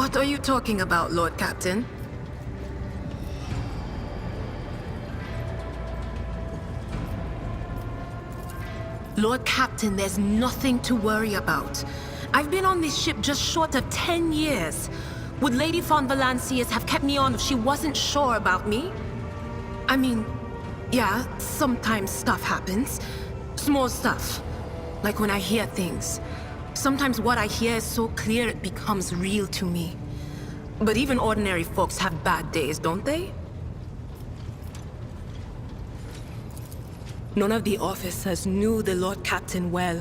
What are you talking about, Lord Captain? Lord Captain, there's nothing to worry about. I've been on this ship just short of 10 years. Would Lady von Valancius have kept me on if she wasn't sure about me? I mean, yeah, sometimes stuff happens. Small stuff. Like when I hear things. Sometimes what I hear is so clear it becomes real to me. But even ordinary folks have bad days, don't they? None of the officers knew the Lord Captain well,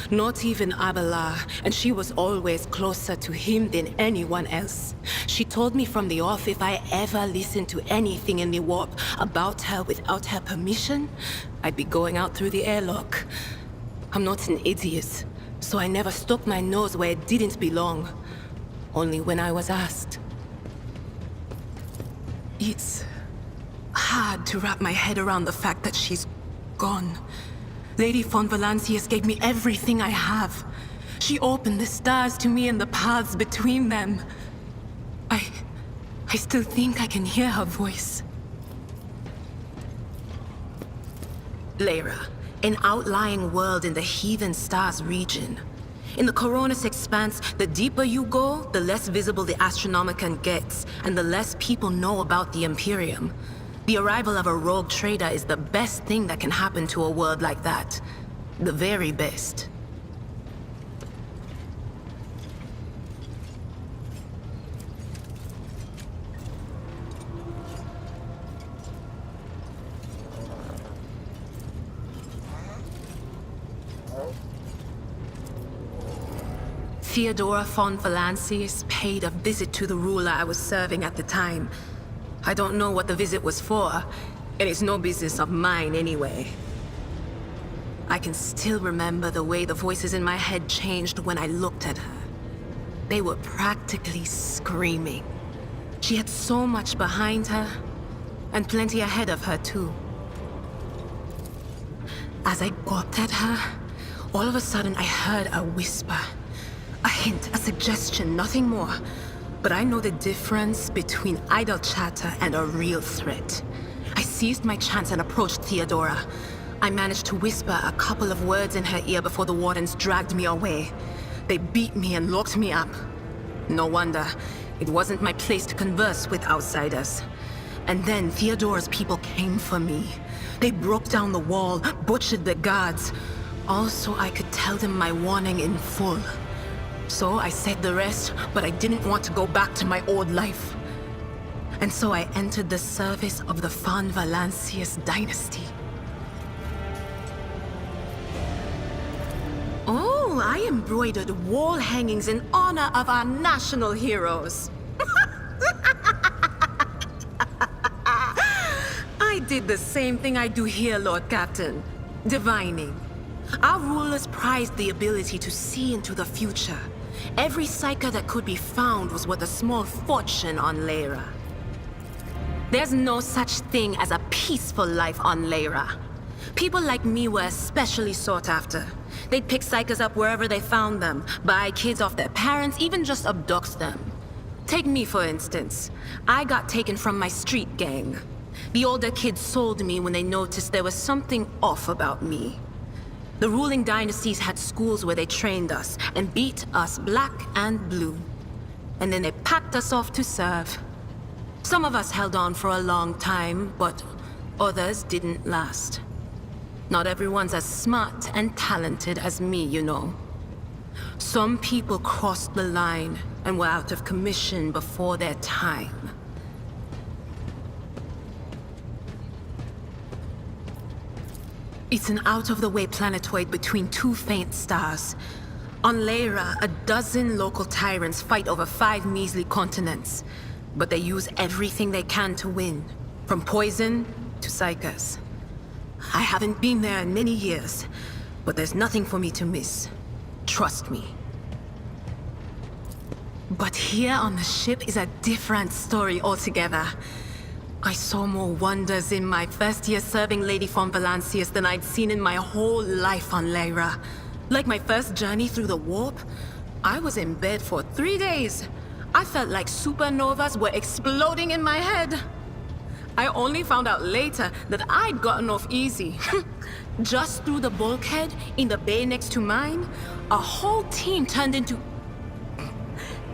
not even Abelard, and she was always closer to him than anyone else. She told me from the off if I ever listened to anything in the warp about her without her permission, I'd be going out through the airlock. I'm not an idiot, so I never stuck my nose where it didn't belong, only when I was asked. It's hard to wrap my head around the fact that she's gone. Lady von Valancius gave me everything I have. She opened the stars to me and the paths between them. I still think I can hear her voice. Lyra, an outlying world in the Heathen Stars region. In the Coronis Expanse, the deeper you go, the less visible the Astronomicon gets, and the less people know about the Imperium. The arrival of a rogue trader is the best thing that can happen to a world like that. The very best. Theodora von Valancius paid a visit to the ruler I was serving at the time. I don't know what the visit was for, and it's no business of mine anyway. I can still remember the way the voices in my head changed when I looked at her. They were practically screaming. She had so much behind her, and plenty ahead of her too. As I gawped at her, all of a sudden I heard a whisper. A hint, a suggestion, nothing more. But I know the difference between idle chatter and a real threat. I seized my chance and approached Theodora. I managed to whisper a couple of words in her ear before the wardens dragged me away. They beat me and locked me up. No wonder. It wasn't my place to converse with outsiders. And then Theodora's people came for me. They broke down the wall, butchered the guards. Also, I could tell them my warning in full. So I said the rest, but I didn't want to go back to my old life. And so I entered the service of the von Valancius dynasty. Oh, I embroidered wall hangings in honor of our national heroes. I did the same thing I do here, Lord Captain. Divining. Our rulers prized the ability to see into the future. Every psyker that could be found was worth a small fortune on Lyra. There's no such thing as a peaceful life on Lyra. People like me were especially sought after. They'd pick psykers up wherever they found them, buy kids off their parents, even just abduct them. Take me, for instance. I got taken from my street gang. The older kids sold me when they noticed there was something off about me. The ruling dynasties had schools where they trained us and beat us black and blue. And then they packed us off to serve. Some of us held on for a long time, but others didn't last. Not everyone's as smart and talented as me, you know. Some people crossed the line and were out of commission before their time. It's an out-of-the-way planetoid between two faint stars. On Lyra, a dozen local tyrants fight over 5 measly continents. But they use everything they can to win, from poison to psykers. I haven't been there in many years, but there's nothing for me to miss. Trust me. But here on the ship is a different story altogether. I saw more wonders in my first year serving Lady von Valancius than I'd seen in my whole life on Lyra. Like my first journey through the warp, I was in bed for 3 days. I felt like supernovas were exploding in my head. I only found out later that I'd gotten off easy. Just through the bulkhead in the bay next to mine, a whole team turned into...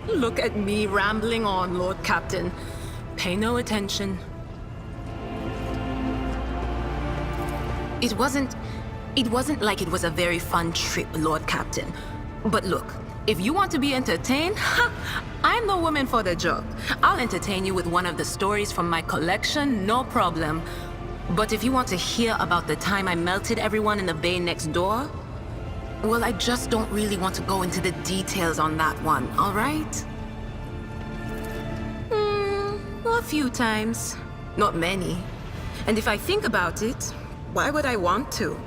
Look at me rambling on, Lord Captain. Pay no attention. It wasn't like it was a very fun trip, Lord Captain. But look, if you want to be entertained, I'm the woman for the job. I'll entertain you with one of the stories from my collection, no problem. But if you want to hear about the time I melted everyone in the bay next door, well, I just don't really want to go into the details on that one, all right? A few times. Not many. And if I think about it, why would I want to?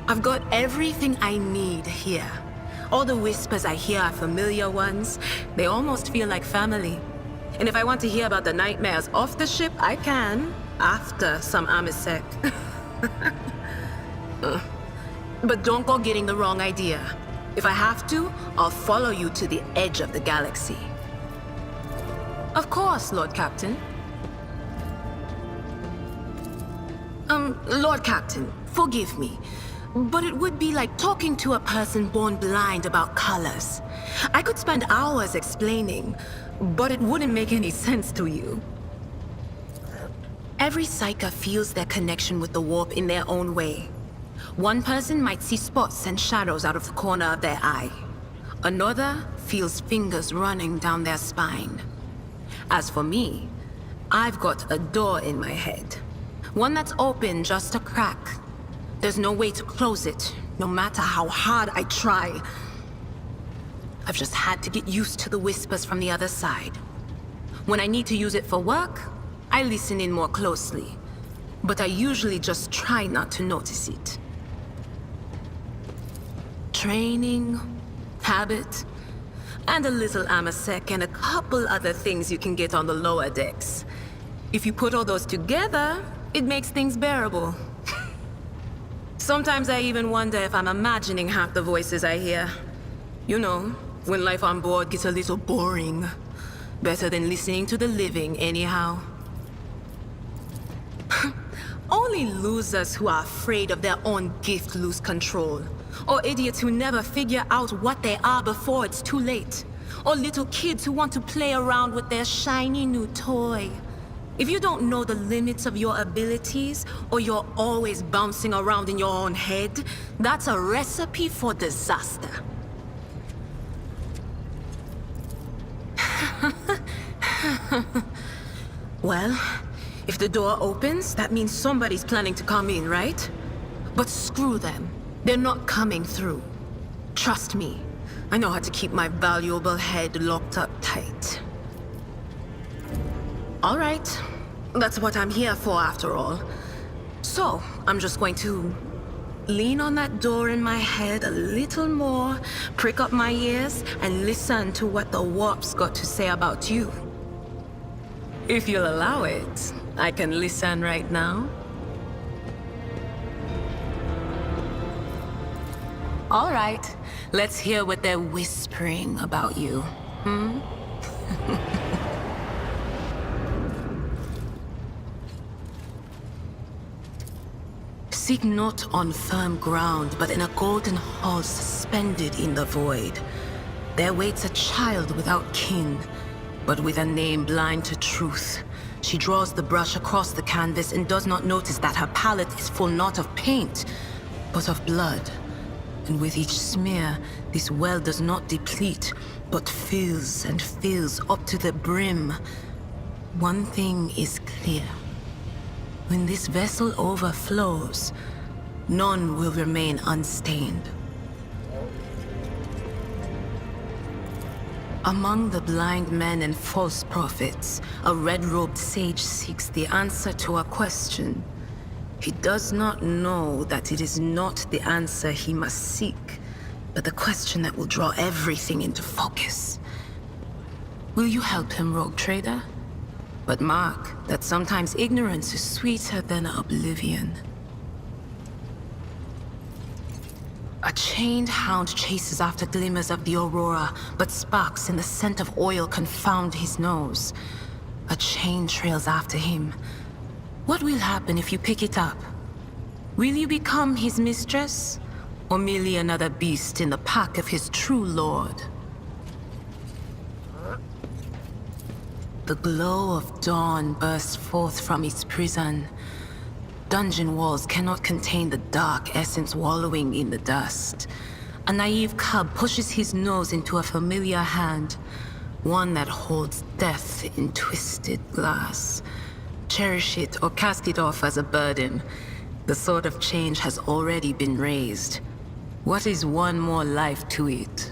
I've got everything I need here. All the whispers I hear are familiar ones. They almost feel like family. And if I want to hear about the nightmares off the ship, I can, after some Amisec. But don't go getting the wrong idea. If I have to, I'll follow you to the edge of the galaxy. Of course, Lord Captain. Lord Captain, forgive me, but it would be like talking to a person born blind about colors. I could spend hours explaining, but it wouldn't make any sense to you. Every Psyker feels their connection with the warp in their own way. One person might see spots and shadows out of the corner of their eye. Another feels fingers running down their spine. As for me, I've got a door in my head. One that's open just a crack. There's no way to close it, no matter how hard I try. I've just had to get used to the whispers from the other side. When I need to use it for work, I listen in more closely. But I usually just try not to notice it. Training, habit, and a little Amasec and a couple other things you can get on the lower decks. If you put all those together, it makes things bearable. Sometimes I even wonder if I'm imagining half the voices I hear. You know, when life on board gets a little boring. Better than listening to the living, anyhow. Only losers who are afraid of their own gift lose control. Or idiots who never figure out what they are before it's too late. Or little kids who want to play around with their shiny new toy. If you don't know the limits of your abilities, or you're always bouncing around in your own head, that's a recipe for disaster. Well, if the door opens, that means somebody's planning to come in, right? But screw them. They're not coming through. Trust me, I know how to keep my valuable head locked up tight. All right, that's what I'm here for after all. So, I'm just going to lean on that door in my head a little more, prick up my ears, and listen to what the warp's got to say about you. If you'll allow it, I can listen right now. All right, let's hear what they're whispering about you, Seek not on firm ground, but in a golden hall suspended in the void. There waits a child without kin, but with a name blind to truth. She draws the brush across the canvas and does not notice that her palette is full not of paint, but of blood. And with each smear, this well does not deplete, but fills and fills up to the brim. One thing is clear. When this vessel overflows, none will remain unstained. Among the blind men and false prophets, a red-robed sage seeks the answer to a question. He does not know that it is not the answer he must seek, but the question that will draw everything into focus. Will you help him, rogue trader? But mark that sometimes ignorance is sweeter than oblivion. I A chained hound chases after glimmers of the aurora, but sparks in the scent of oil confound his nose. A chain trails after him. What will happen if you pick it up? Will you become his mistress? Or merely another beast in the pack of his true lord? The glow of dawn bursts forth from its prison. Dungeon walls cannot contain the dark essence wallowing in the dust. A naive cub pushes his nose into a familiar hand, one that holds death in twisted glass. Cherish it or cast it off as a burden. The sword of change has already been raised. What is one more life to it?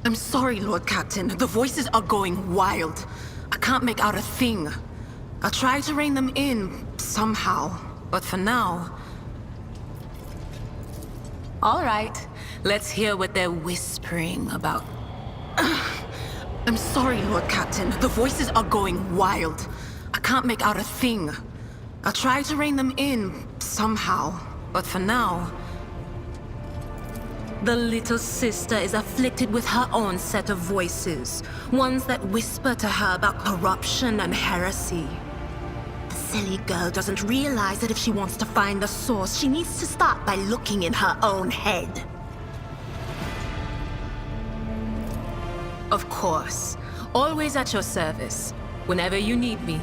I'm sorry, Lord Captain. The voices are going wild. I can't make out a thing. I'll try to rein them in, somehow. But for now... All right, let's hear what they're whispering about. I'm sorry, Lord Captain. The voices are going wild. I can't make out a thing. I'll try to rein them in, somehow. But for now... The little sister is afflicted with her own set of voices. Ones that whisper to her about corruption and heresy. The silly girl doesn't realize that if she wants to find the source, she needs to start by looking in her own head. Of course. Always at your service. Whenever you need me.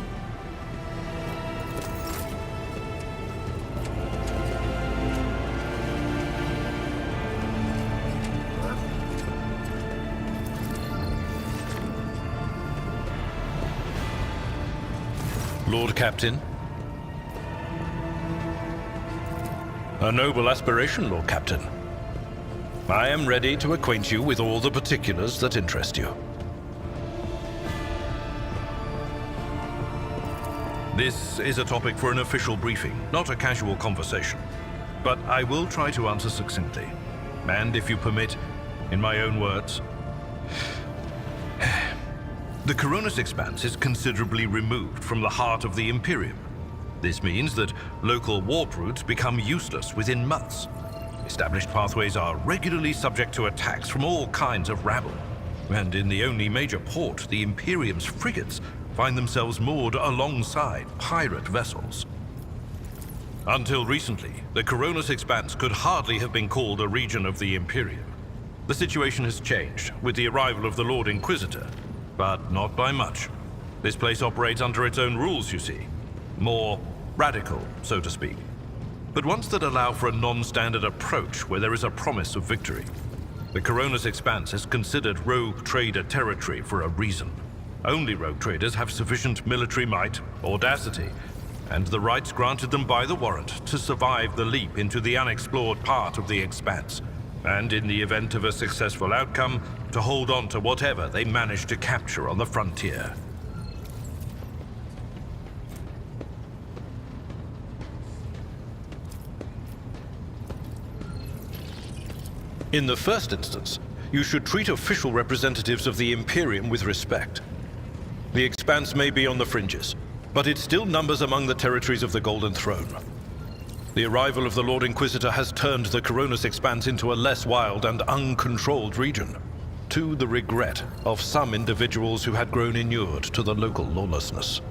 Lord Captain. A noble aspiration, Lord Captain. I am ready to acquaint you with all the particulars that interest you. This is a topic for an official briefing, not a casual conversation. But I will try to answer succinctly. And if you permit, in my own words, the Coronis Expanse is considerably removed from the heart of the Imperium. This means that local warp routes become useless within months. Established pathways are regularly subject to attacks from all kinds of rabble. And in the only major port, the Imperium's frigates find themselves moored alongside pirate vessels. Until recently, the Coronis Expanse could hardly have been called a region of the Imperium. The situation has changed with the arrival of the Lord Inquisitor, but not by much. This place operates under its own rules, you see. More radical, so to speak. But ones that allow for a non-standard approach where there is a promise of victory. The Coronis Expanse is considered rogue trader territory for a reason. Only rogue traders have sufficient military might, audacity, and the rights granted them by the warrant to survive the leap into the unexplored part of the Expanse. And in the event of a successful outcome, to hold on to whatever they manage to capture on the frontier. In the first instance, you should treat official representatives of the Imperium with respect. The Expanse may be on the fringes, but it still numbers among the territories of the Golden Throne. The arrival of the Lord Inquisitor has turned the Coronis Expanse into a less wild and uncontrolled region, to the regret of some individuals who had grown inured to the local lawlessness.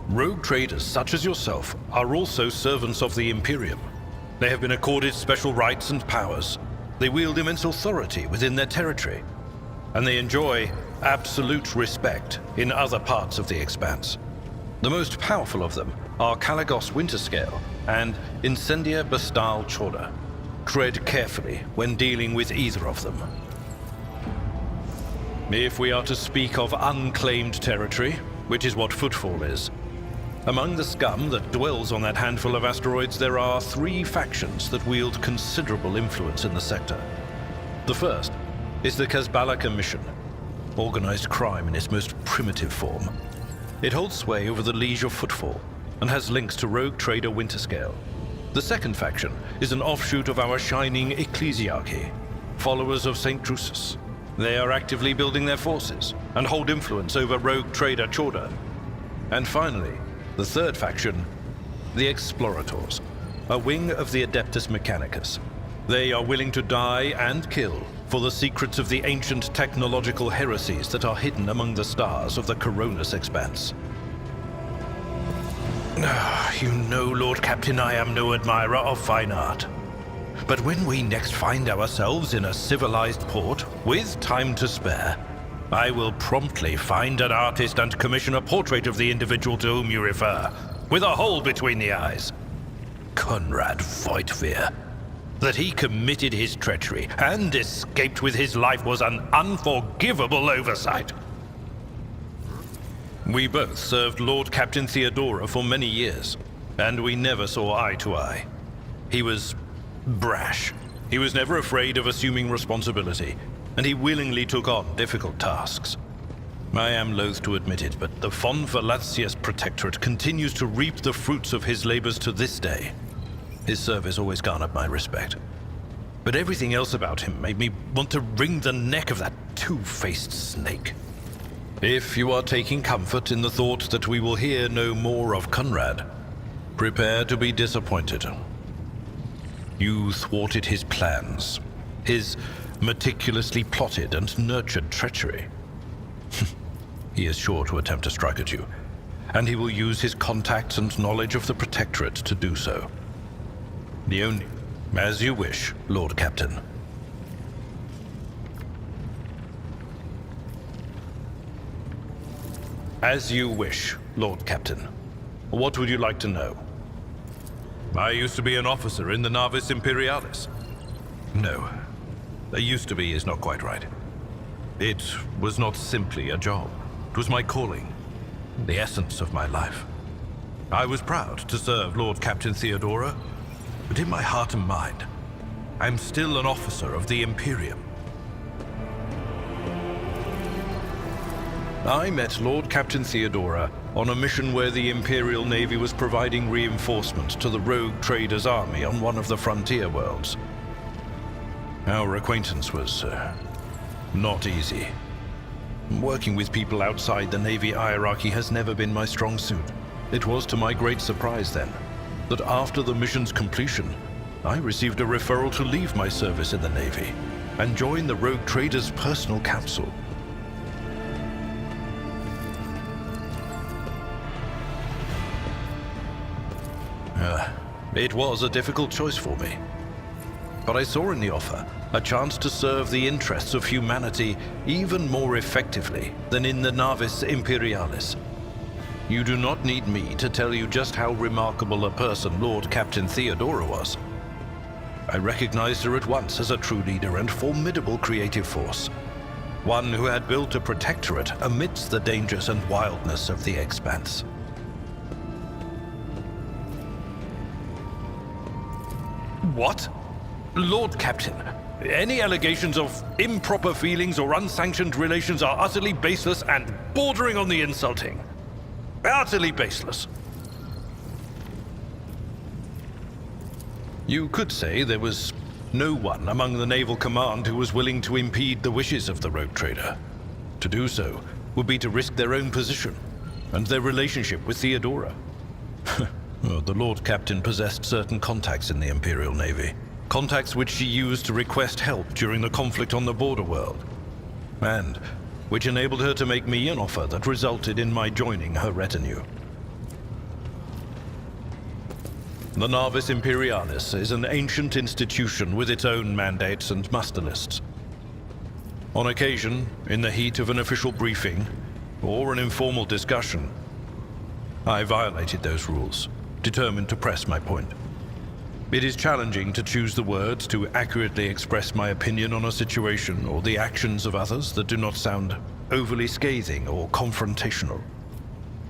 Rogue traders such as yourself are also servants of the Imperium. They have been accorded special rights and powers. They wield immense authority within their territory, and they enjoy absolute respect in other parts of the Expanse. The most powerful of them are Caligos Winterscale and Incendia Bastal Chorda. Tread carefully when dealing with either of them. If we are to speak of unclaimed territory, which is what Footfall is, among the scum that dwells on that handful of asteroids, there are 3 factions that wield considerable influence in the sector. The first is the Kazbala Commission, organized crime in its most primitive form. It holds sway over the Liege of Footfall and has links to rogue trader Winterscale. The second faction is an offshoot of our shining ecclesiarchy, followers of St. Drusus. They are actively building their forces and hold influence over rogue trader Chorda. And finally, the third faction, the Explorators, a wing of the Adeptus Mechanicus. They are willing to die and kill for the secrets of the ancient technological heresies that are hidden among the stars of the Coronis Expanse. You know, Lord Captain, I am no admirer of fine art. But when we next find ourselves in a civilized port with time to spare, I will promptly find an artist and commission a portrait of the individual to whom you refer, with a hole between the eyes. Conrad Voigtveer. That he committed his treachery and escaped with his life was an unforgivable oversight. We both served Lord Captain Theodora for many years, and we never saw eye to eye. He was brash. He was never afraid of assuming responsibility, and he willingly took on difficult tasks. I am loath to admit it, but the Von Velatius Protectorate continues to reap the fruits of his labors to this day. His service always garnered my respect. But everything else about him made me want to wring the neck of that two-faced snake. If you are taking comfort in the thought that we will hear no more of Conrad, prepare to be disappointed. You thwarted his plans, his meticulously plotted and nurtured treachery. He is sure to attempt to strike at you, and he will use his contacts and knowledge of the Protectorate to do so. As you wish, Lord Captain. As you wish, Lord Captain. What would you like to know? I used to be an officer in the Navis Imperialis. No, used to be is not quite right. It was not simply a job. It was my calling, the essence of my life. I was proud to serve Lord Captain Theodora, but in my heart and mind, I'm still an officer of the Imperium. I met Lord Captain Theodora on a mission where the Imperial Navy was providing reinforcement to the rogue traders' army on one of the frontier worlds. Our acquaintance was not easy. Working with people outside the Navy hierarchy has never been my strong suit. It was to my great surprise then that after the mission's completion, I received a referral to leave my service in the Navy and join the rogue traders' personal council. It was a difficult choice for me, but I saw in the offer a chance to serve the interests of humanity even more effectively than in the Navis Imperialis. You do not need me to tell you just how remarkable a person Lord Captain Theodora was. I recognized her at once as a true leader and formidable creative force, one who had built a protectorate amidst the dangers and wildness of the Expanse. What? Lord Captain, any allegations of improper feelings or unsanctioned relations are utterly baseless and bordering on the insulting. Utterly baseless. You could say there was no one among the naval command who was willing to impede the wishes of the rogue trader. To do so would be to risk their own position and their relationship with Theodora. The Lord Captain possessed certain contacts in the Imperial Navy. Contacts which she used to request help during the conflict on the border world. And which enabled her to make me an offer that resulted in my joining her retinue. The Navis Imperialis is an ancient institution with its own mandates and muster lists. On occasion, in the heat of an official briefing or an informal discussion, I violated those rules, determined to press my point. It is challenging to choose the words to accurately express my opinion on a situation or the actions of others that do not sound overly scathing or confrontational.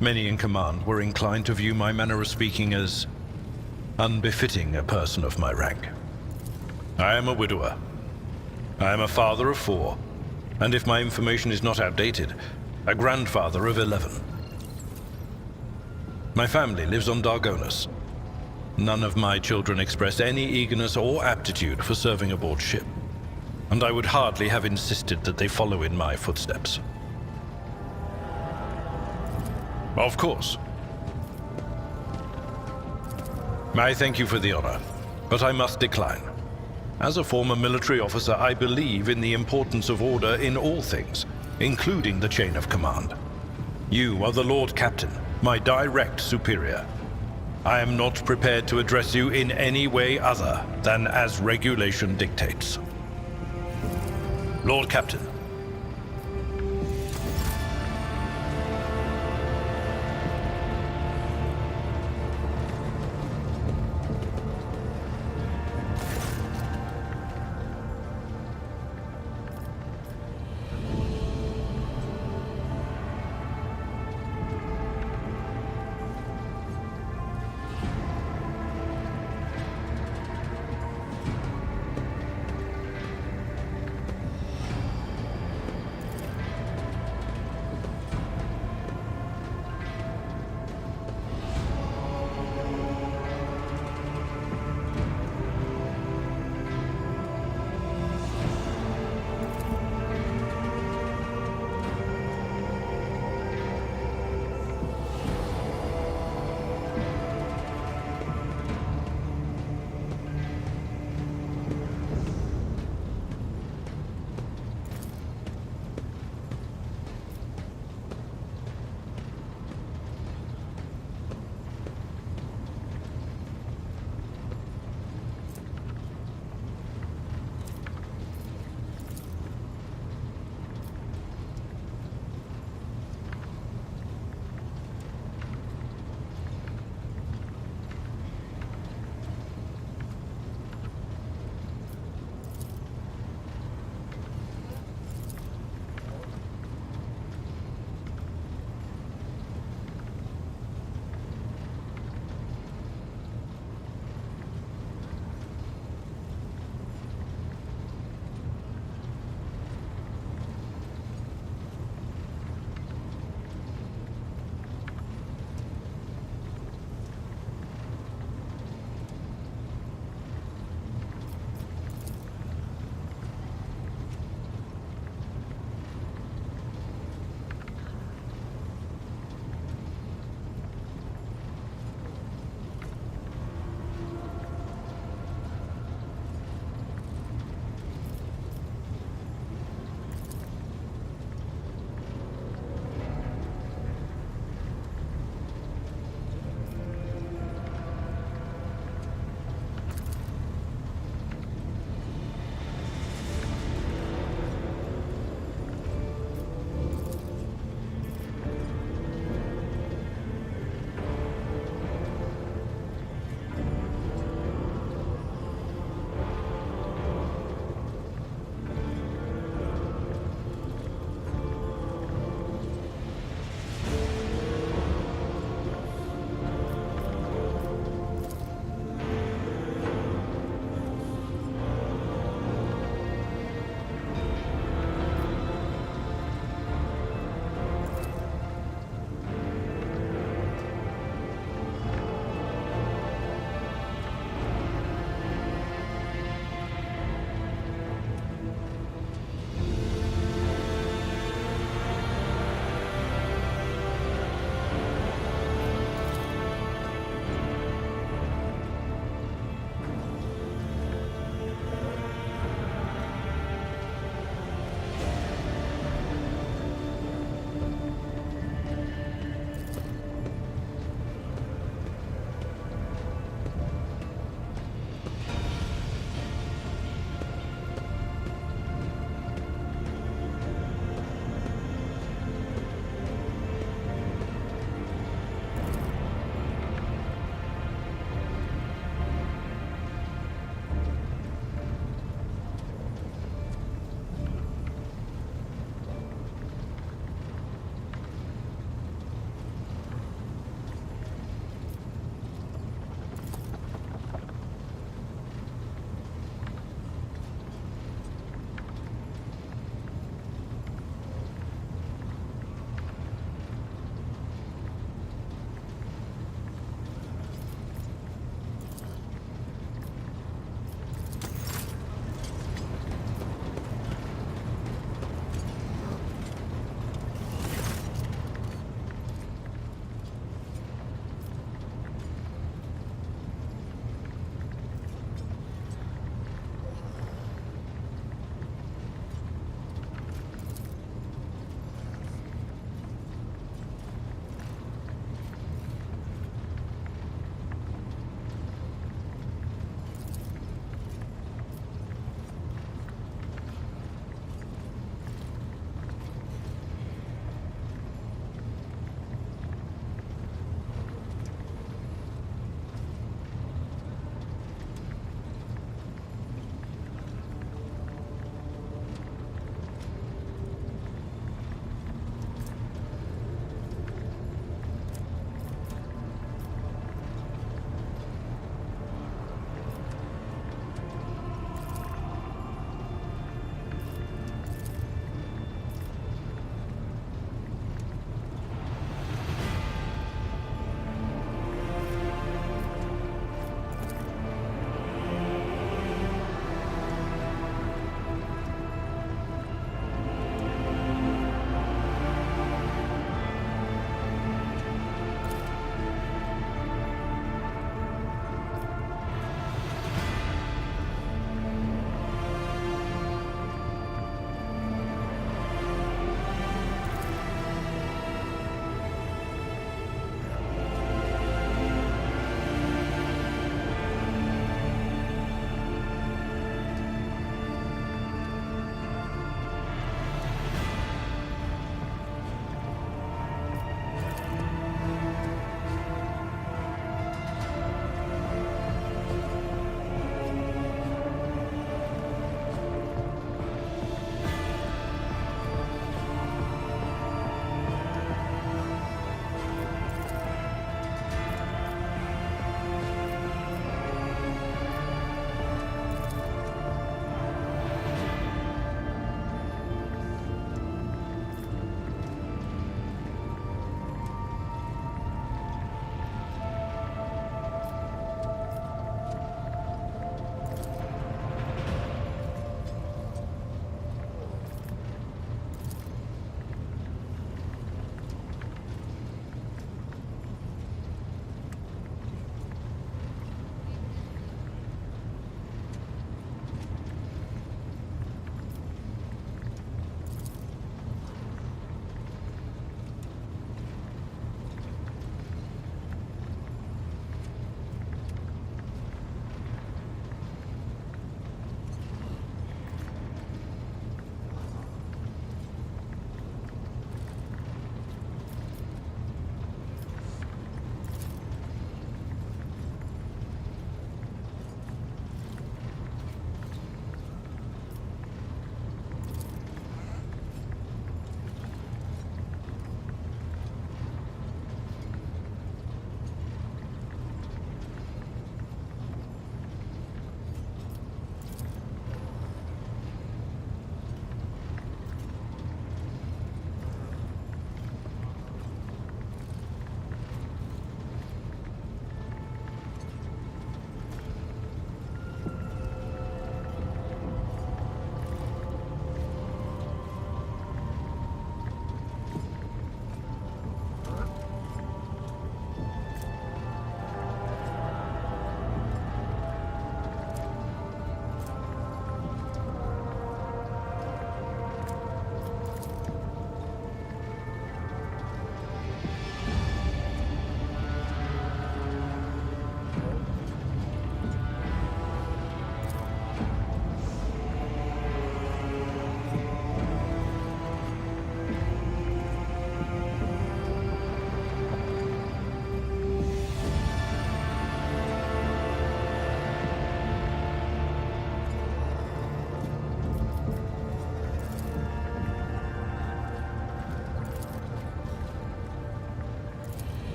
Many in command were inclined to view my manner of speaking as unbefitting a person of my rank. I am a widower. I am a father of 4, and if my information is not outdated, a grandfather of 11. My family lives on Dargonus. None of my children express any eagerness or aptitude for serving aboard ship, and I would hardly have insisted that they follow in my footsteps. Of course. I thank you for the honor, but I must decline. As a former military officer, I believe in the importance of order in all things, including the chain of command. You are the Lord Captain, my direct superior. I am not prepared to address you in any way other than as regulation dictates. Lord Captain.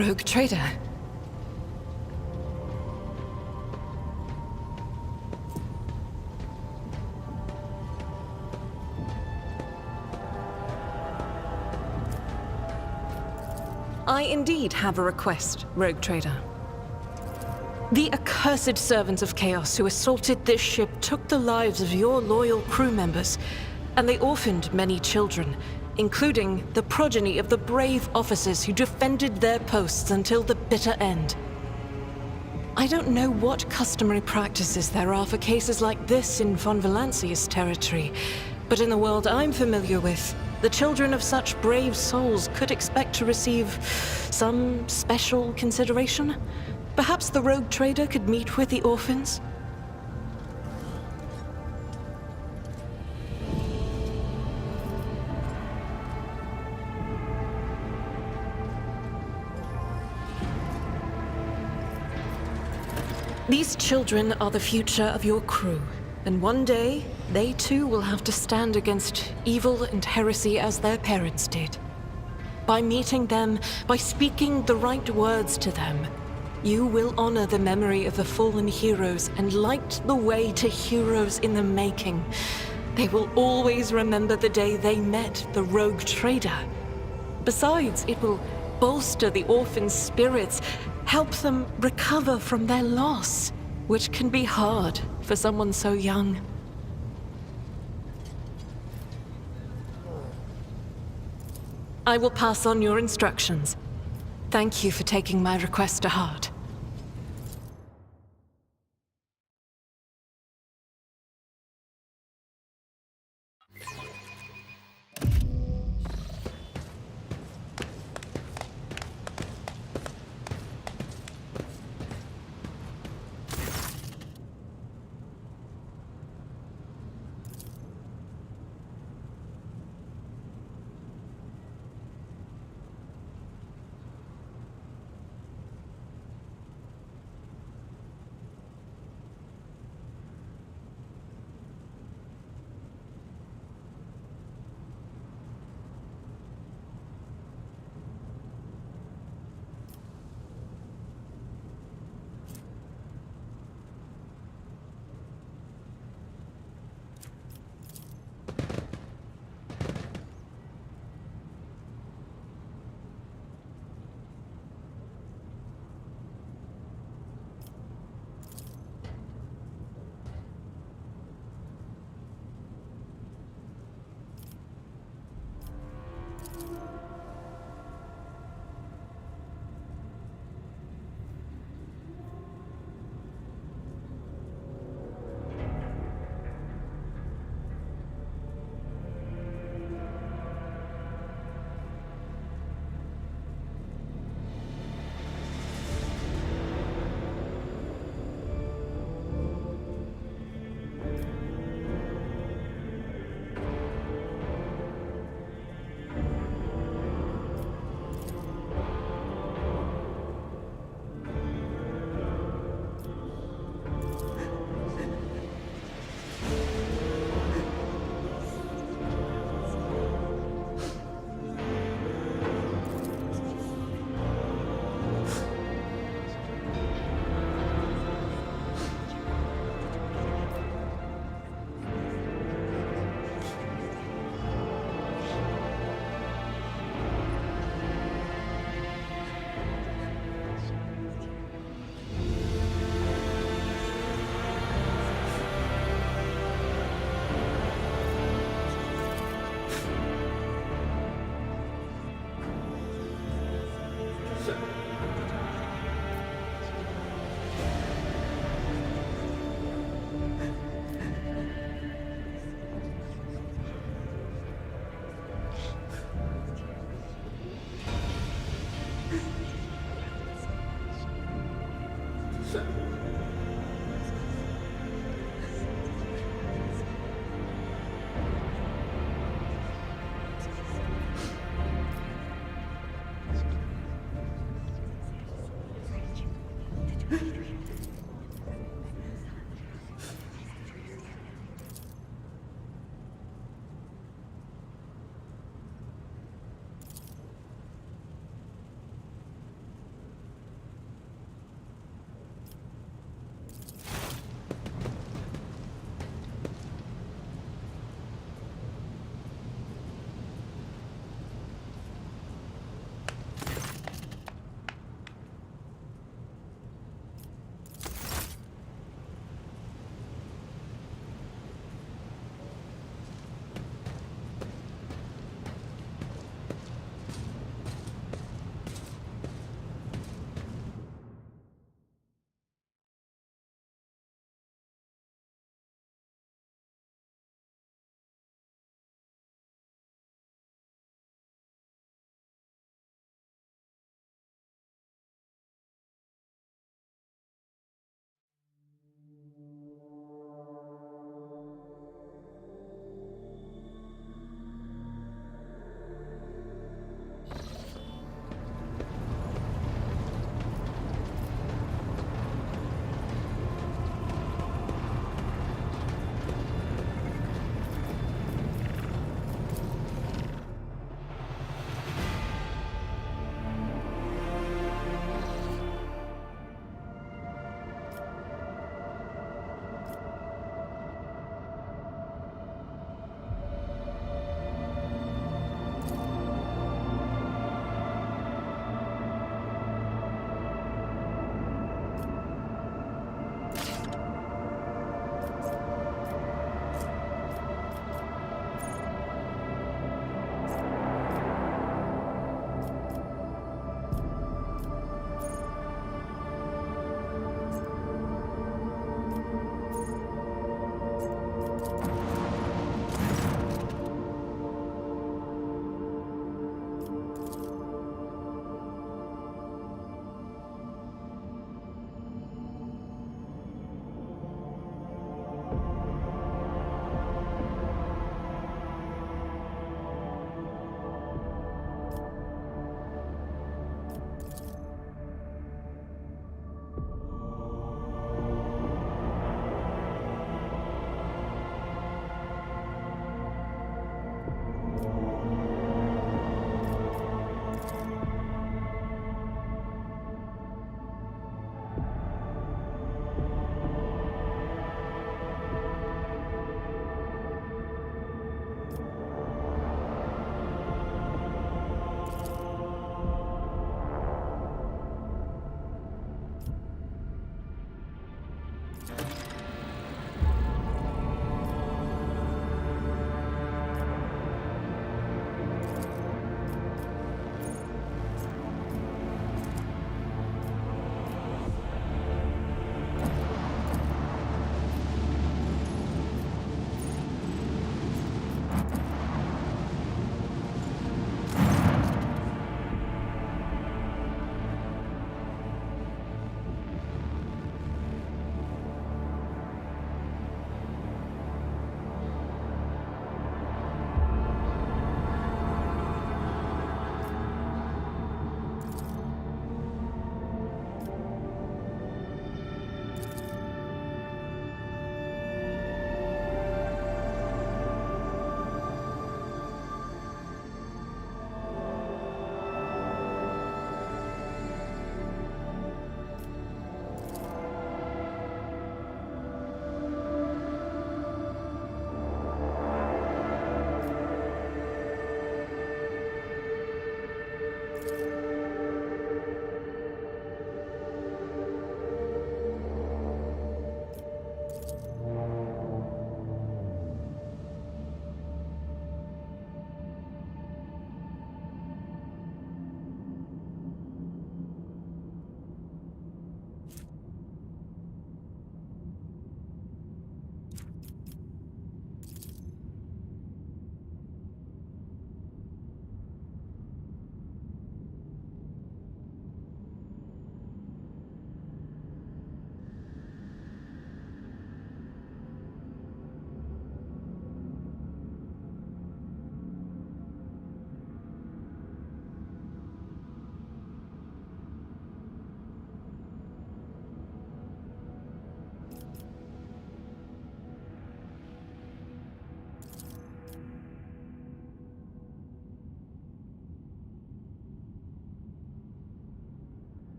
rogue trader. I indeed have a request, rogue trader. The accursed servants of Chaos who assaulted this ship took the lives of your loyal crew members, and they orphaned many children, including the progeny of the brave officers who defended their posts until the bitter end. I don't know what customary practices there are for cases like this in Von Valancia's territory, but in the world I'm familiar with, the children of such brave souls could expect to receive some special consideration. Perhaps the rogue trader could meet with the orphans? These children are the future of your crew, and one day, they too will have to stand against evil and heresy as their parents did. By meeting them, by speaking the right words to them, you will honor the memory of the fallen heroes and light the way to heroes in the making. They will always remember the day they met the rogue trader. Besides, it will bolster the orphans' spirits, help them recover from their loss, which can be hard for someone so young. I will pass on your instructions. Thank you for taking my request to heart.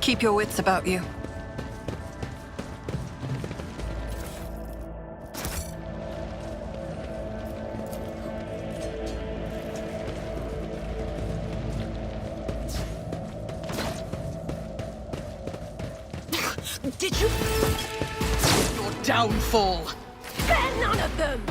Keep your wits about you. Did you? Your downfall! Spare none of them!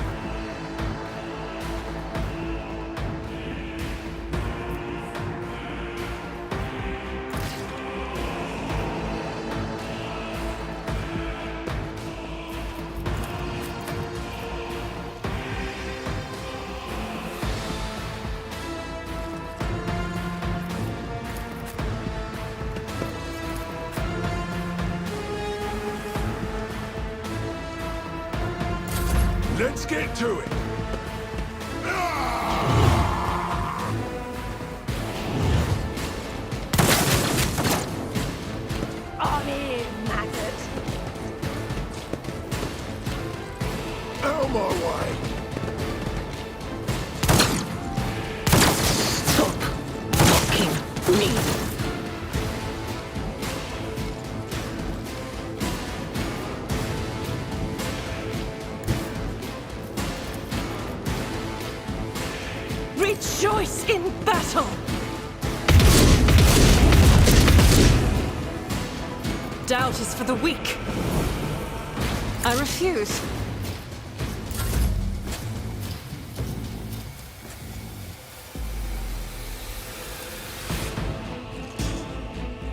Let's get to it. On in, maggot. Out of my way. Stop mocking me. Rejoice in battle! Doubt is for the weak. I refuse.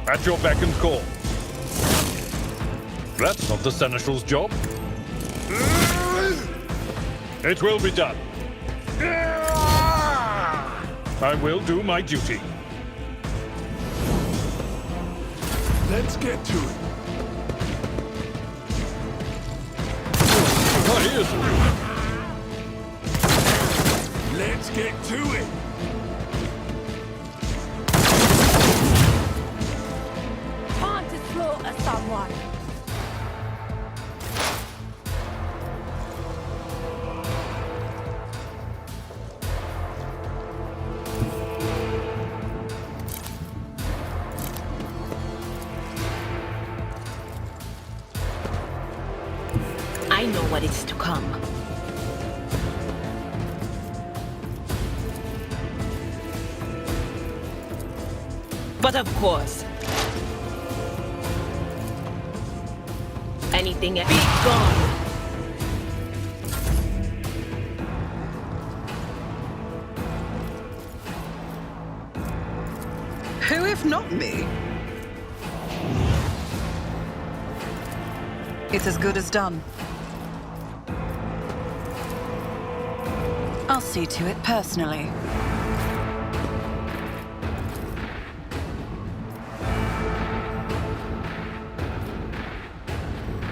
At your beck and call. That's not the Seneschal's job. It will be done. I will do my duty. Let's get to it. My ears are ringing. Let's get to it. Time to slaughter someone. I know what is to come. But of course, anything be gone. Who if not me? It's as good as done. I'll see to it personally.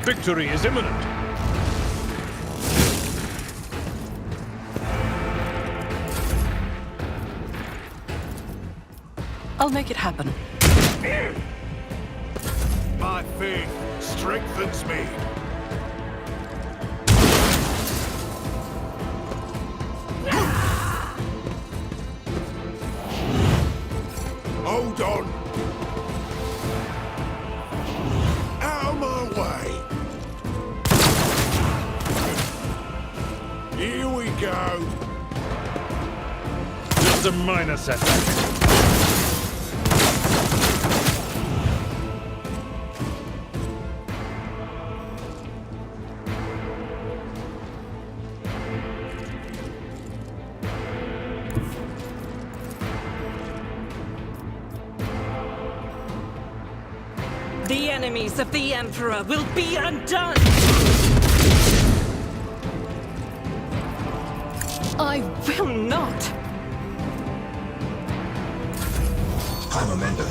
Victory is imminent. I'll make it happen. My faith strengthens me. Hold on. Out of my way. Here we go. Just a minor setback. The enemies of the Emperor will be undone! I will not! High momentum.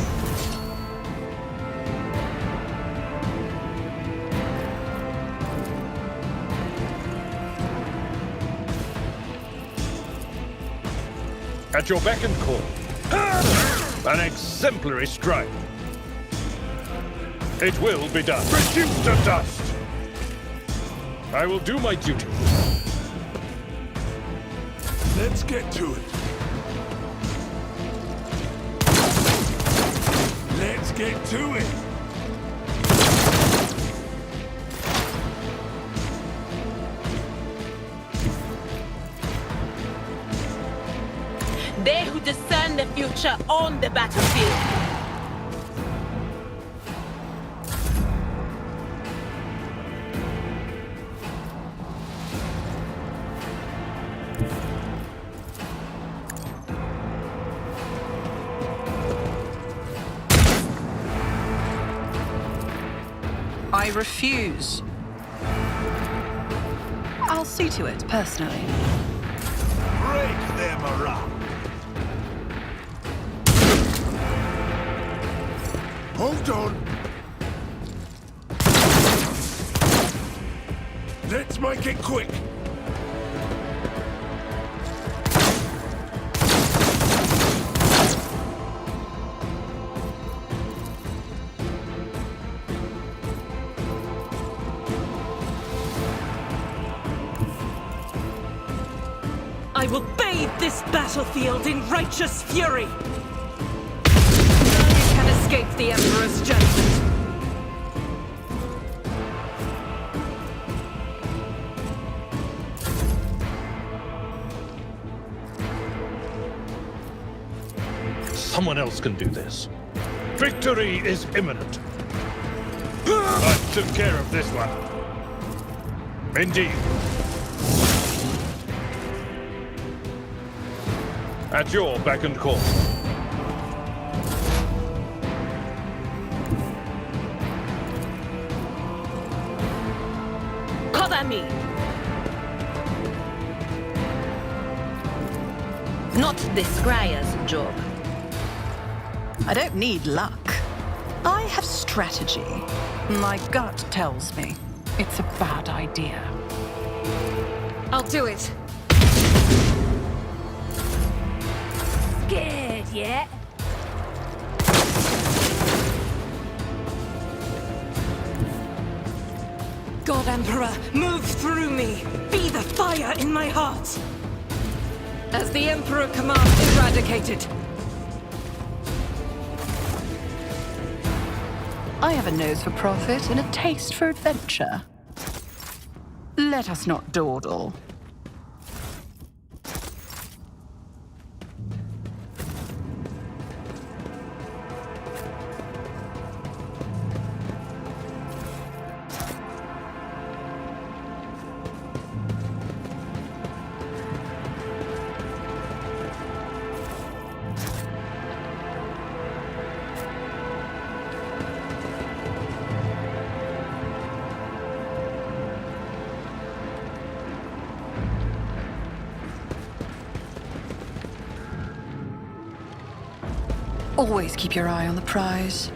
At your beck and call. An exemplary strike. It will be done. Reduced to dust. I will do my duty. Let's get to it. Let's get to it. They who discern the future on the battlefield. I refuse. I'll see to it personally. Break them around. Hold on. Let's make it quick. I will bathe this battlefield in righteous fury! None can escape the Emperor's judgment. Someone else can do this. Victory is imminent. I took care of this one. Indeed. At your beck and call. Cover me! Not the Scryer's job. I don't need luck. I have strategy. My gut tells me. It's a bad idea. I'll do it. Scared yet? God Emperor, move through me! Be the fire in my heart! As the Emperor commands, eradicated. I have a nose for profit and a taste for adventure. Let us not dawdle. Always keep your eye on the prize.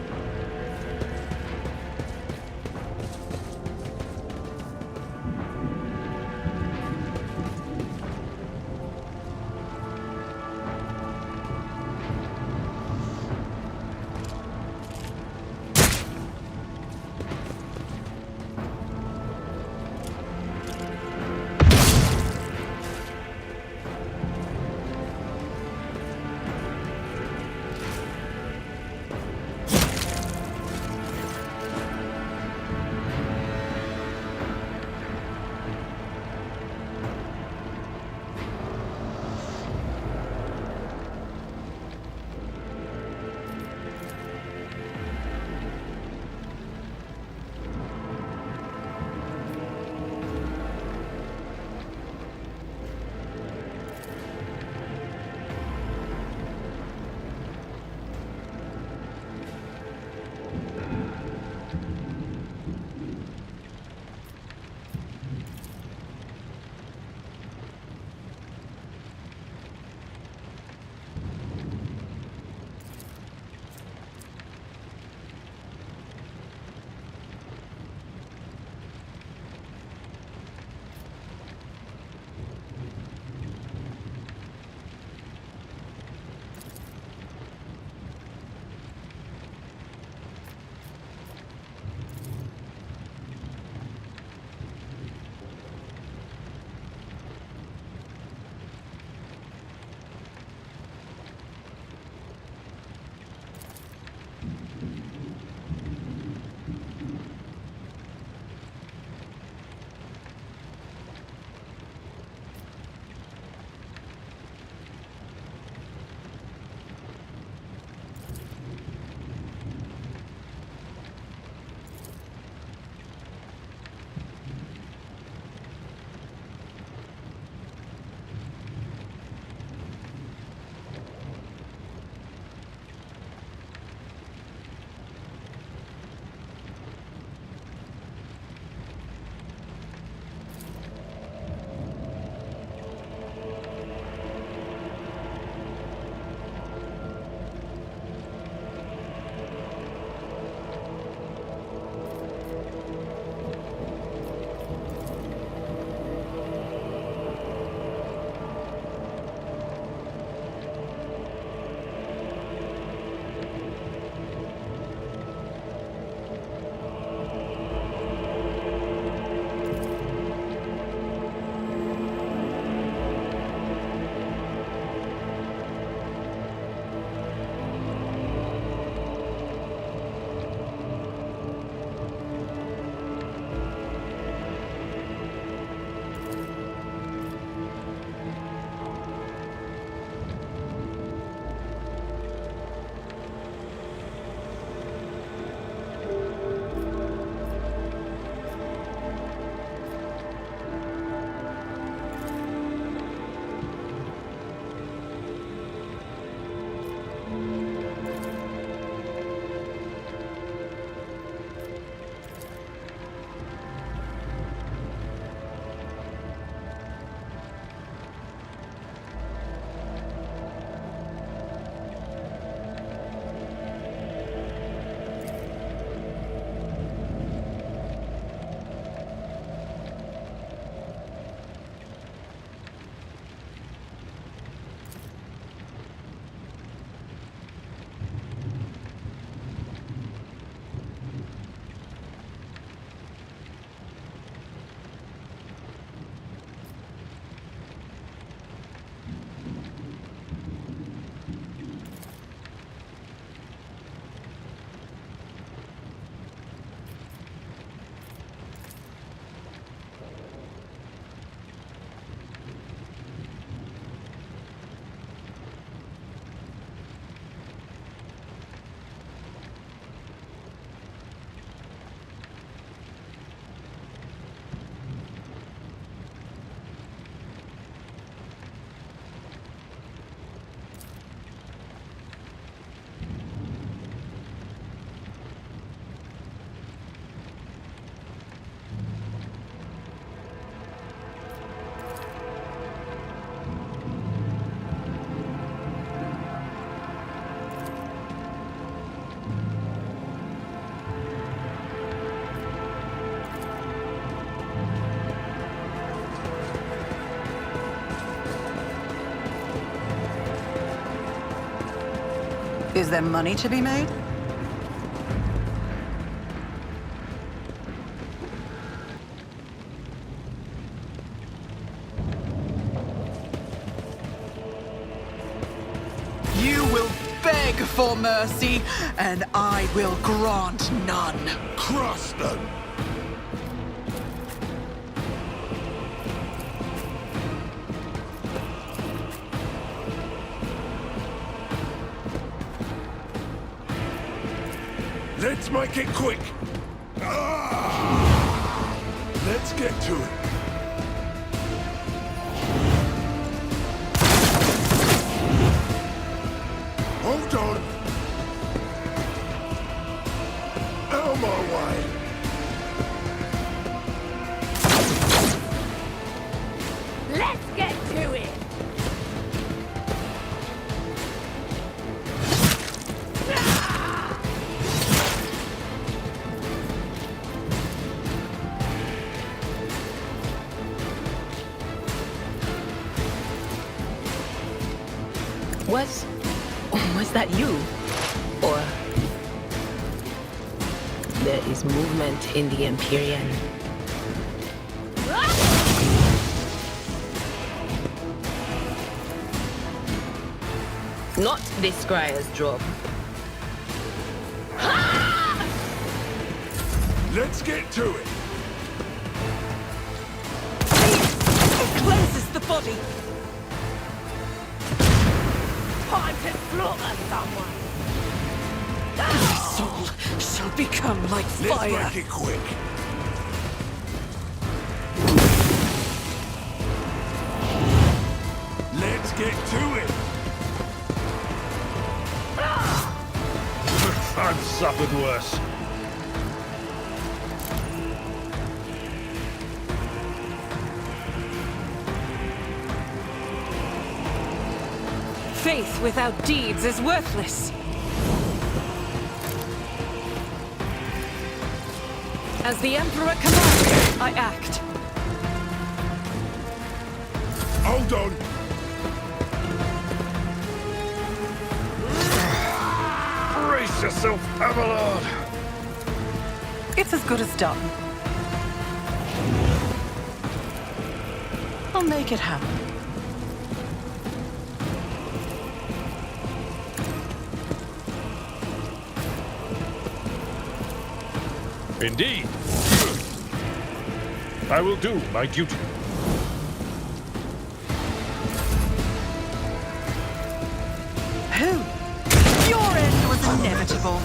Is there money to be made? You will beg for mercy, and I will grant none. Cross them! Let's make it quick! Ah! Let's get to it. Hold on! Out of my way! Let's get to it! Was that you? Or... There is movement in the Empyrean. Not this Scryer's job. Let's get to it! It cleanses the body. Time to slaughter someone! My soul shall become like Let's fire. make it quick! Let's get to it! I've suffered worse. Faith without deeds is worthless. As the Emperor commands, I act. Hold on! Brace yourself, Abelard! It's as good as done. I'll make it happen. Indeed. I will do my duty. Who? Your end was inevitable.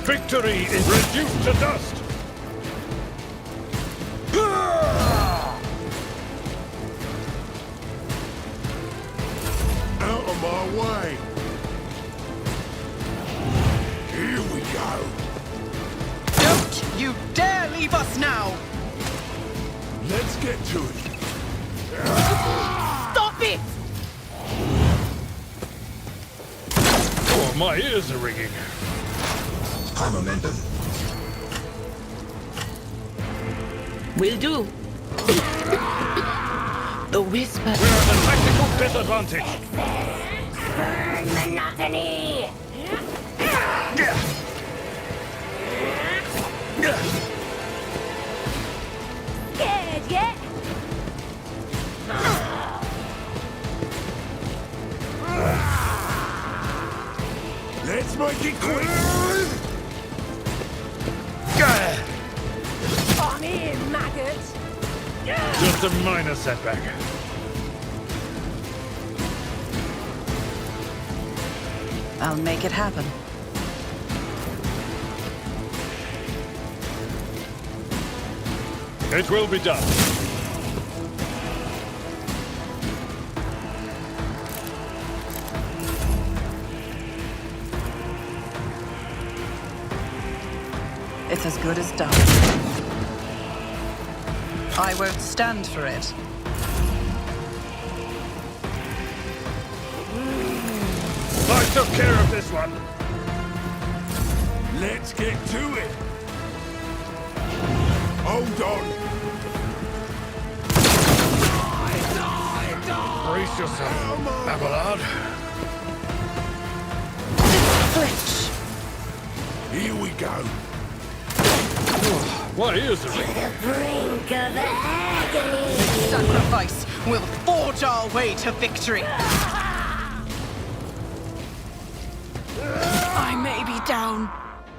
Victory is reduced to dust! Out of my way! Here we go! Don't you dare leave us now! Let's get to it! Stop it! Oh, my ears are ringing. High momentum. Will do. The whisper. We're at a tactical disadvantage. Monotony! Scared yet? Let's make it quick! I'm here, maggot! Just a minor setback. I'll make it happen. It will be done. It's as good as done. I won't stand for it. I took care of this one. Let's get to it! Hold on. Brace yourself, Abelard. Flinch. Here we go. Why is it? Sacrifice will forge our way to victory. I may be down,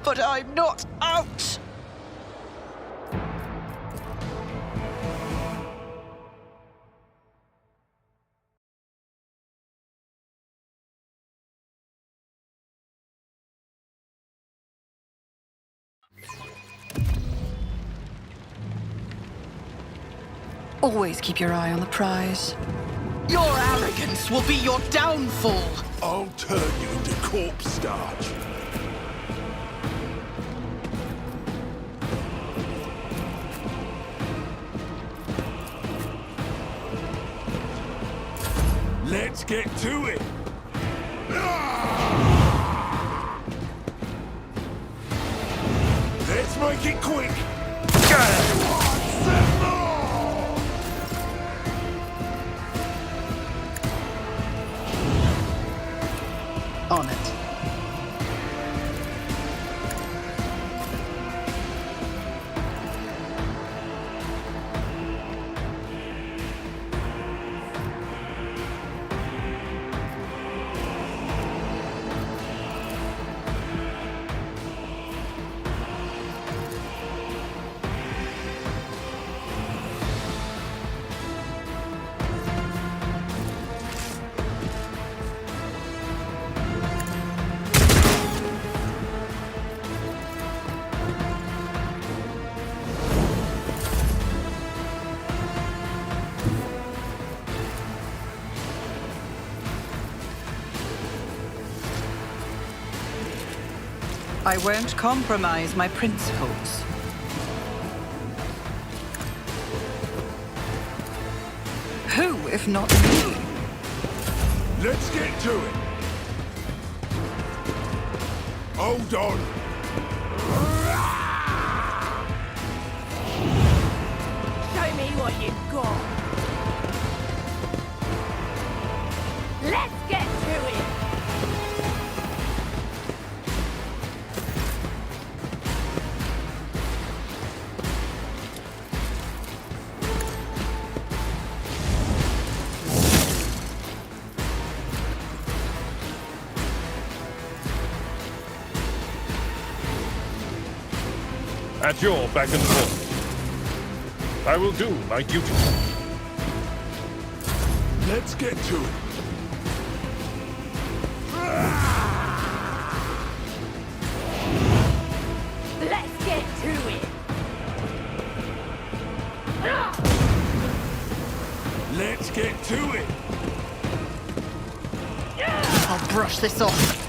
but I'm not out. Always keep your eye on the prize. Your arrogance will be your downfall. I'll turn you into corpse starch. Let's get to it. Let's make it quick. On it. I won't compromise my principles. Who, if not me? Let's get to it. Hold on. Show me what you've got. Let's get to it. At your beck and call. I will do my duty. Let's get to it. Let's get to it. Let's get to it. I'll brush this off.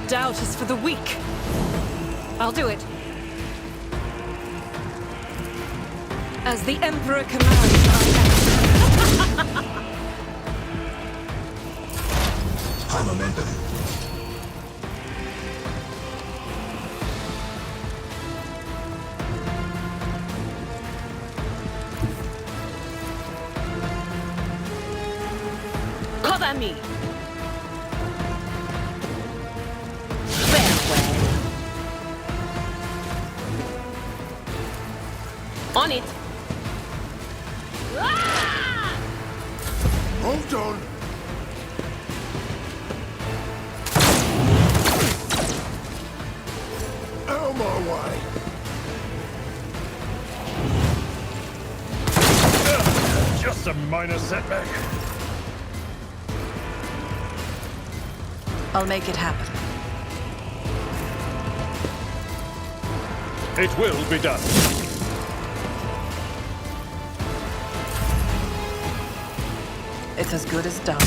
Doubt is for the weak. I'll do it. As the Emperor commands, I act. High momentum. Cover me. Farewell. On it. Hold on. Out of my way. Just a minor setback. I'll make it happen. It will be done. It's as good as done.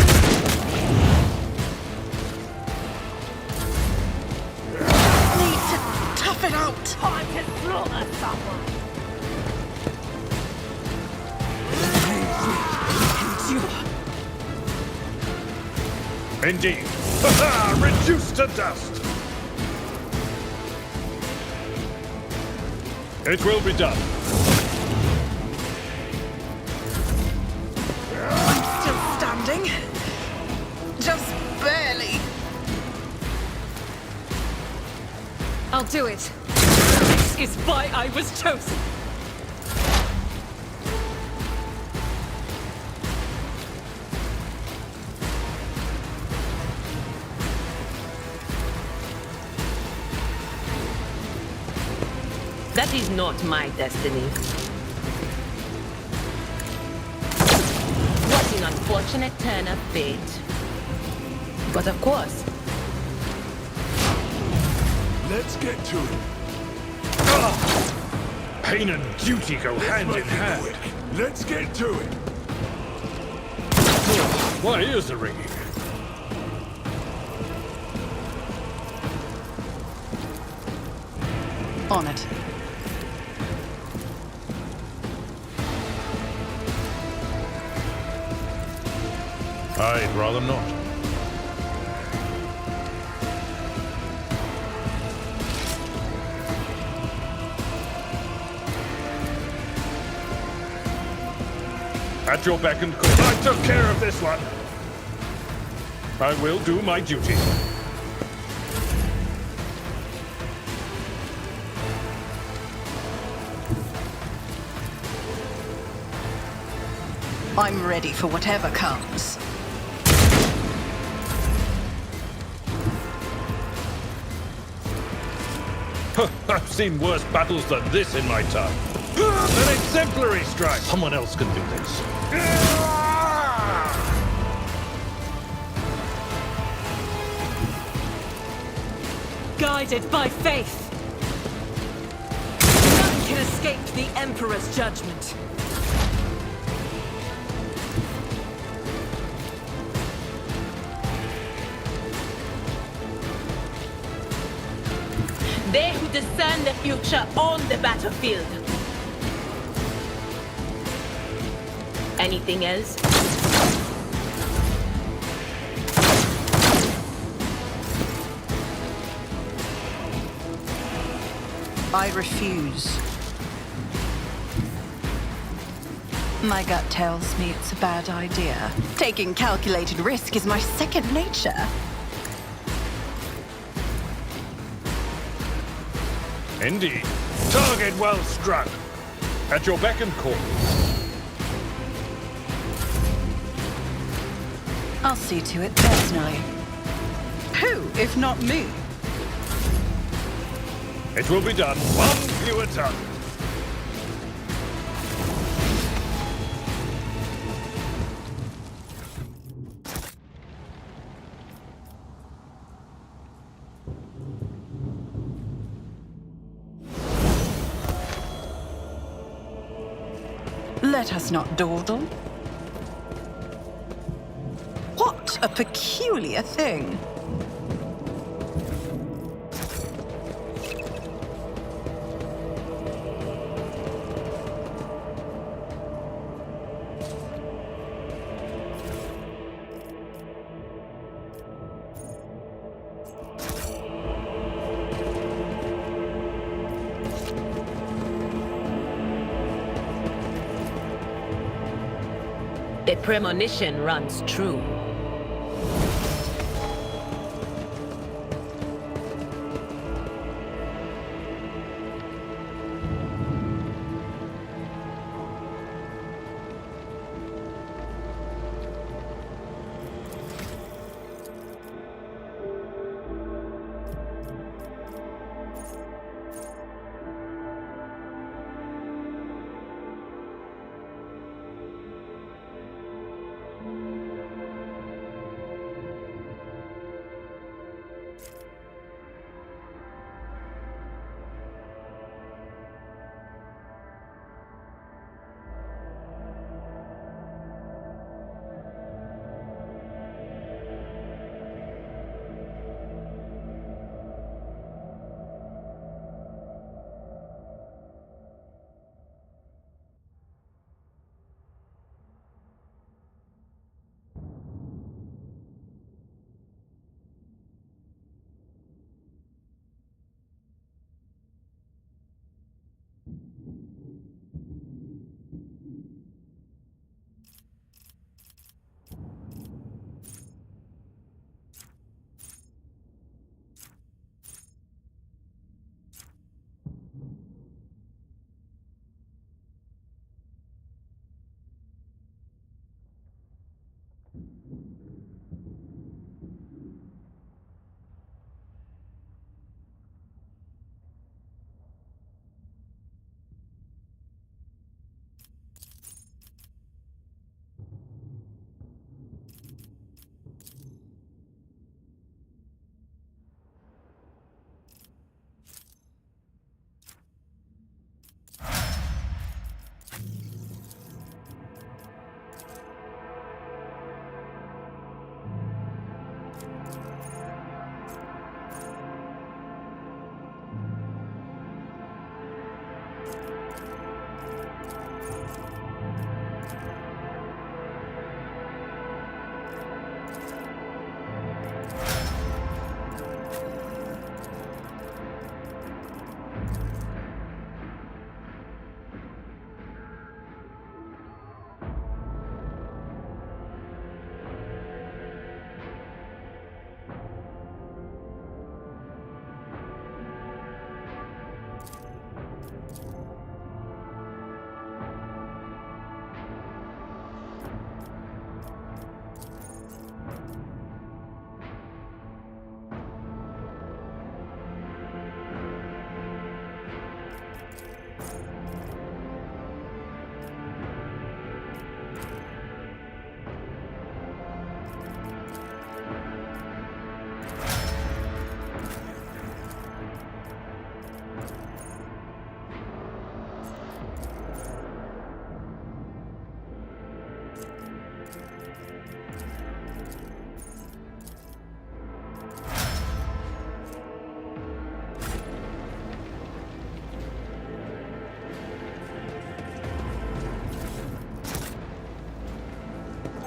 Need to tough it out. Time to slaughter someone. Indeed. Ha-ha! Reduced to dust! It will be done. I'm still standing. Just barely. I'll do it. This is why I was chosen. That is not my destiny. What an unfortunate turn of fate. But of course, Let's get to it. Pain and duty go hand in Make it hand. quick. Let's get to it. My ears are ringing. On it. I'd rather not. At your beck and call. I took care of this one. I will do my duty. I'm ready for whatever comes. I've seen worse battles than this in my time. An exemplary strike! Someone else can do this. Guided by faith. None can escape the Emperor's judgment. they who discern the future on the battlefield. Anything else? I refuse. My gut tells me it's a bad idea. Taking calculated risk is my second nature. Indeed. Target well struck. At your beck and call. I'll see to it personally. Who, if not me? It will be done, one view at a time. Let us not dawdle. What a peculiar thing. The premonition runs true.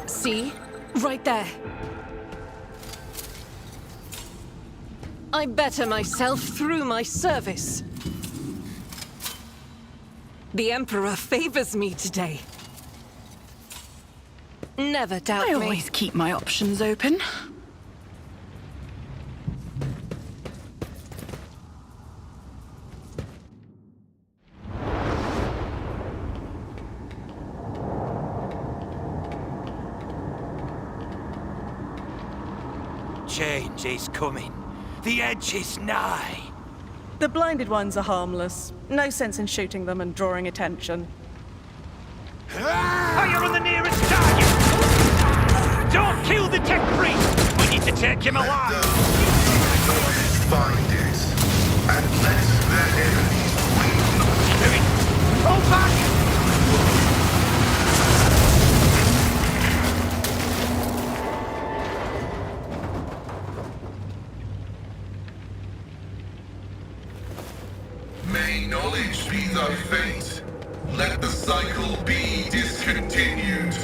See? Right there. I better myself through my service. The Emperor favors me today. Never doubt me. I always keep my options open. Change is coming. The edge is nigh. The blinded ones are harmless. No sense in shooting them and drawing attention. Fire on the nearest target! Don't kill the tech priest! We need to take him alive! Find it, and let their enemies win. Fall back! May knowledge be thy fate. Let the cycle be discontinued.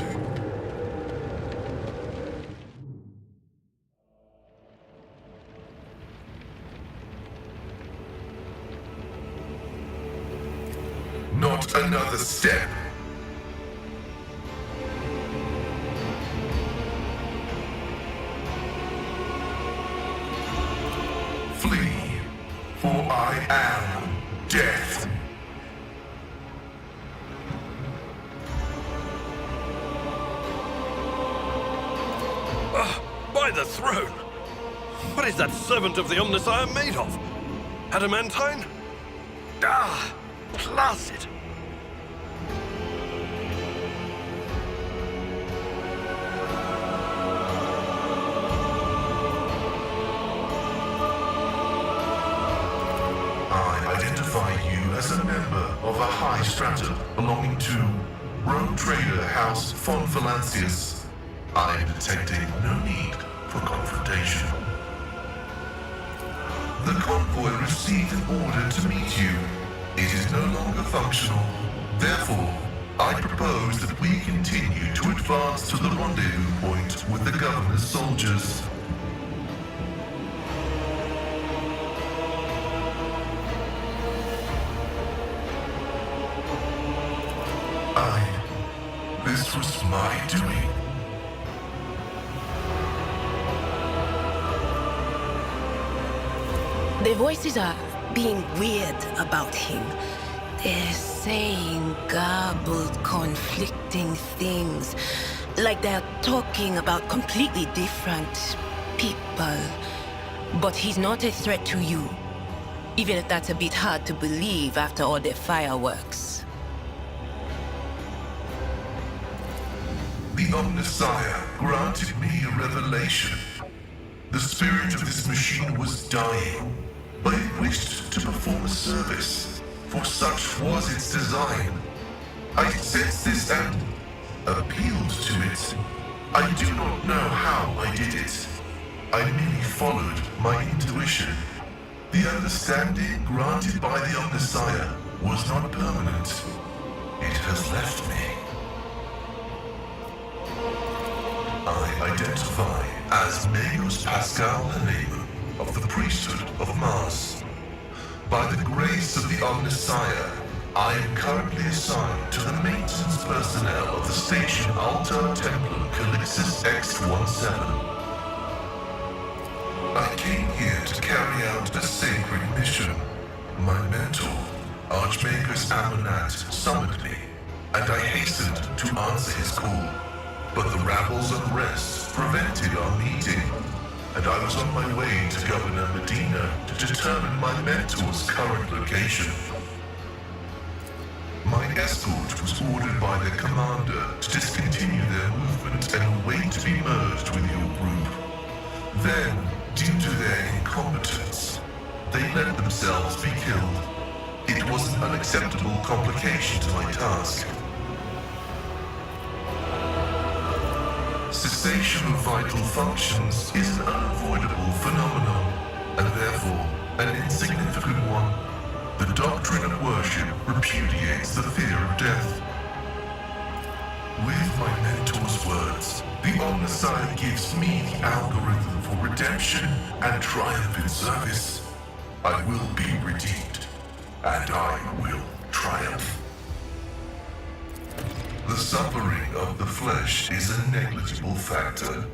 Not another step. Flee, for I am death. By the throne! What is that servant of the Omnissiah made of? Adamantine? Ah! Placid! I identify you as a member of a high strata belonging to Rogue Trader House von Valancius. I am detecting no need for confrontation. The convoy received an order to meet you. It is no longer functional. Therefore, I propose that we continue to advance to the rendezvous point with the governor's soldiers. This was my doing. The voices are being weird about him. They're saying garbled, conflicting things. Like they're talking about completely different people. But he's not a threat to you. Even if that's a bit hard to believe after all the fireworks. The Omnissiah granted me a revelation. The spirit of this machine was dying, but it wished to perform a service, for such was its design. I sensed this and appealed to it. I do not know how I did it. I merely followed my intuition. The understanding granted by the Omnissiah was not permanent. It has left me. I identify as Magos Pascal Hanema of the priesthood of Mars. By the grace of the Omnissiah, I am currently assigned to the maintenance personnel of the station Altar Templum Calixis X-17. I came here to carry out a sacred mission. My mentor, Archmagus Amonat, summoned me, and I hastened to answer his call. But the rabble's unrest prevented our meeting, and I was on my way to Governor Medina to determine my mentor's current location. My escort was ordered by their commander to discontinue their movement and await to be merged with your group. Then, due to their incompetence, they let themselves be killed. It was an unacceptable complication to my task. Cessation of vital functions is an unavoidable phenomenon, and therefore an insignificant one. The doctrine of worship repudiates the fear of death. With my mentor's words, the Omnissiah gives me the algorithm for redemption and triumph in service. I will be redeemed, and I will triumph. The suffering of the flesh is a negligible factor.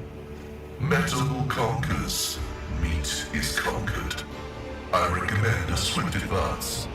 Metal conquers, meat is conquered. I recommend a swift advance.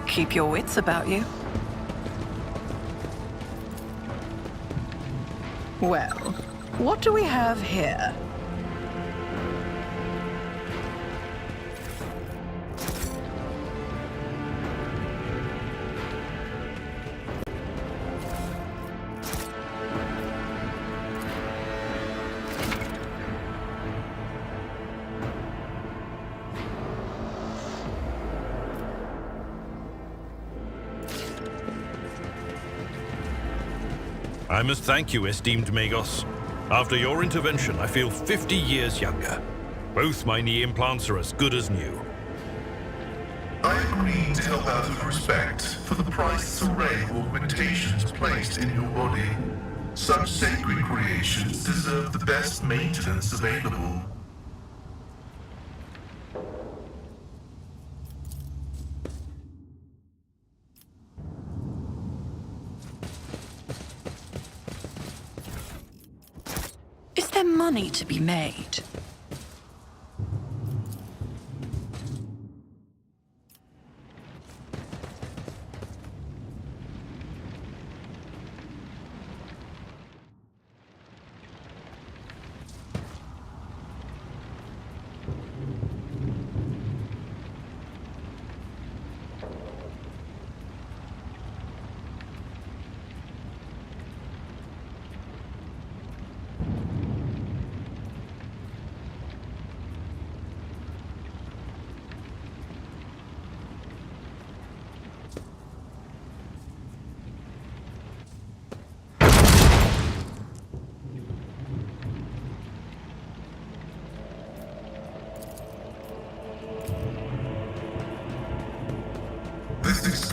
Keep your wits about you. Well, what do we have here? I must thank you, esteemed Magos. After your intervention, I feel 50 years younger. Both my knee implants are as good as new. I agreed to help out of respect for the priceless array of augmentations placed in your body. Such sacred creations deserve the best maintenance available. Is there money to be made?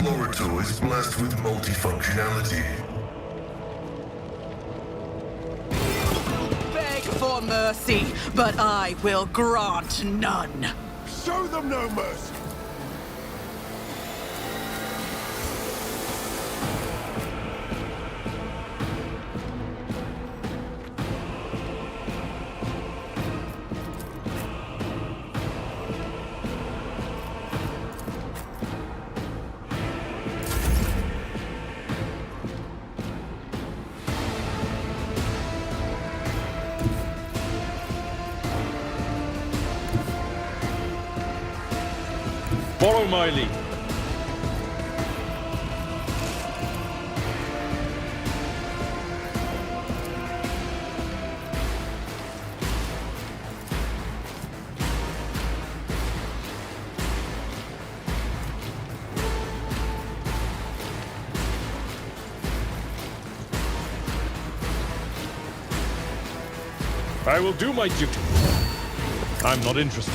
explorator is blessed with multifunctionality. Beg for mercy, but I will grant none. Show them no mercy. Follow my lead. I will do my duty. I'm not interested.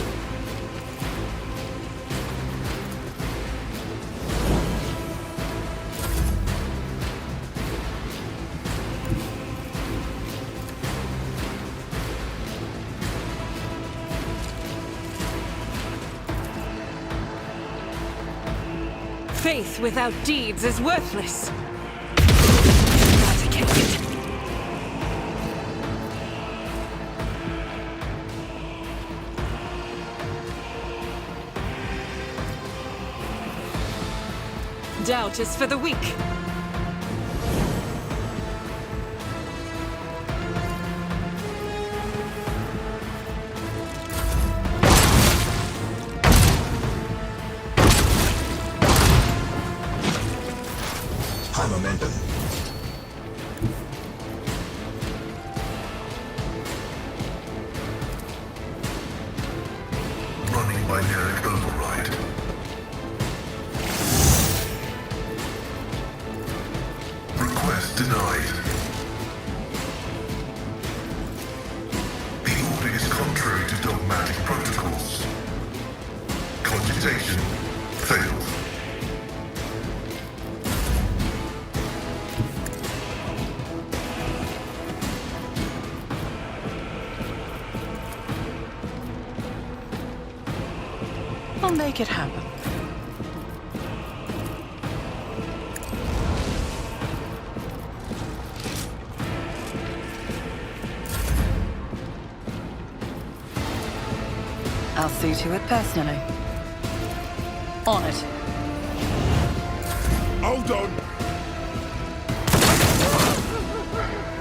Faith without deeds is worthless. Eradicated. Doubt is for the weak. High momentum. Running binary override. Request denied. The order is contrary to dogmatic protocols. Cogitation failed. I'll make it happen. I'll see to it personally. On it. Hold on.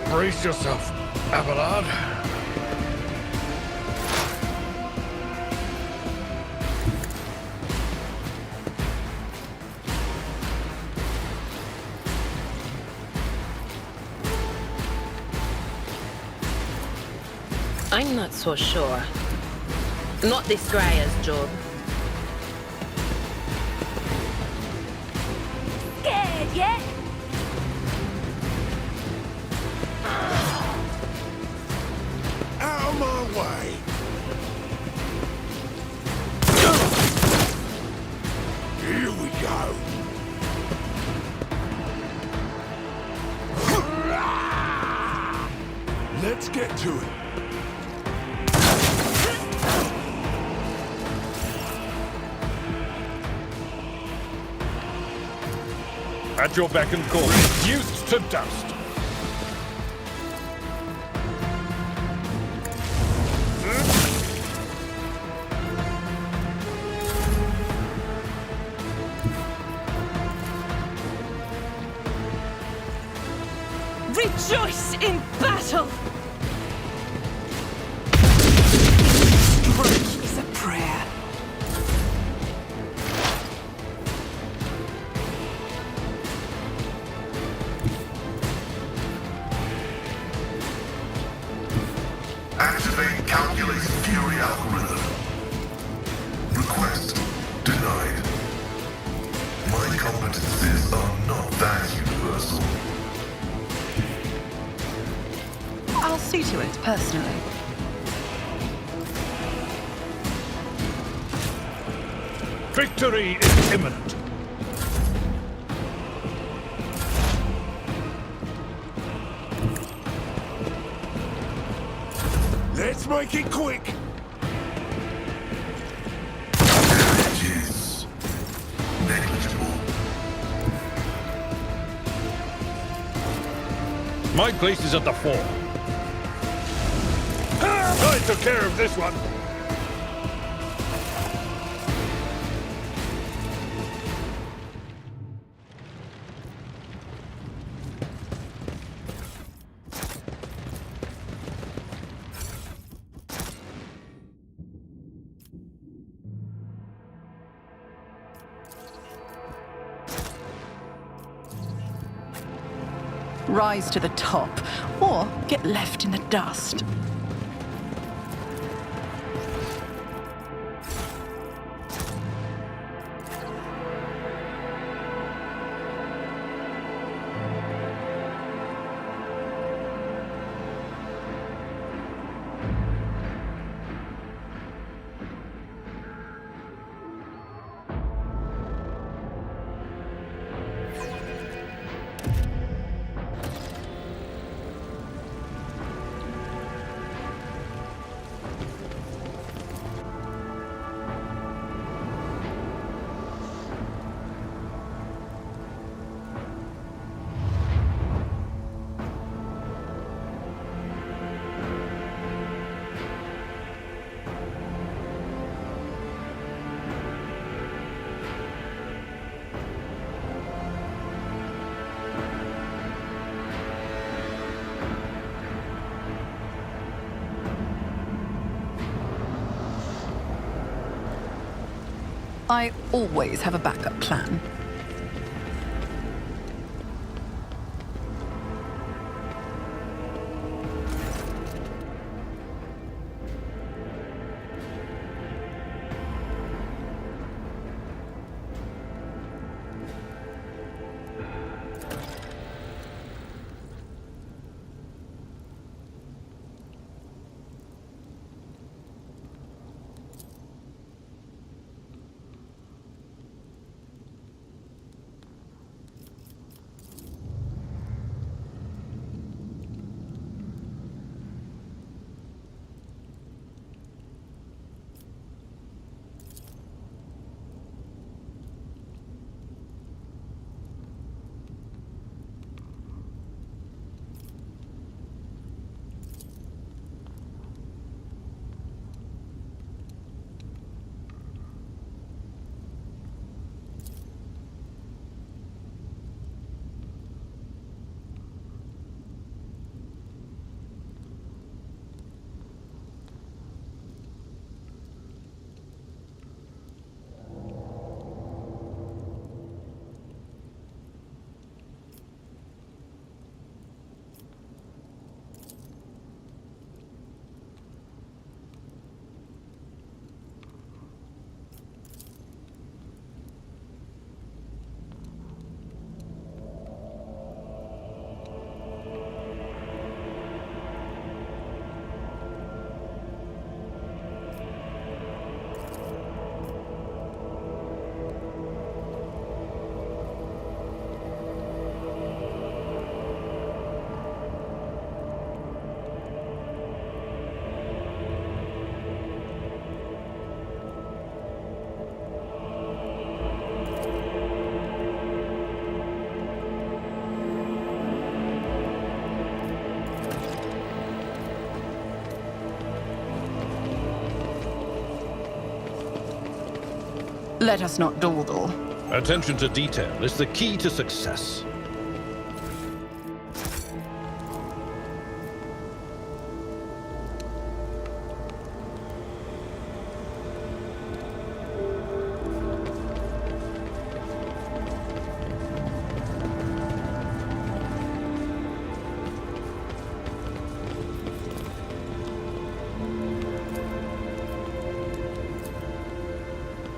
Brace yourself, Abelard. I'm not so sure. Not this Greyer's job. Scared yet? Out of my way. Here we go. Let's get to it. At your beck and call, reduced to dust. Rejoice in battle! Strike is a prayer. Activate calculated fury algorithm. Request denied. My competencies are not that universal. I'll see to it personally. Victory is imminent. Let's make it quick! Damage is negligible. My place is at the fore. I took care of this one. Rise to the top, or get left in the dust. I always have a backup plan. Let us not dawdle. Attention to detail is the key to success.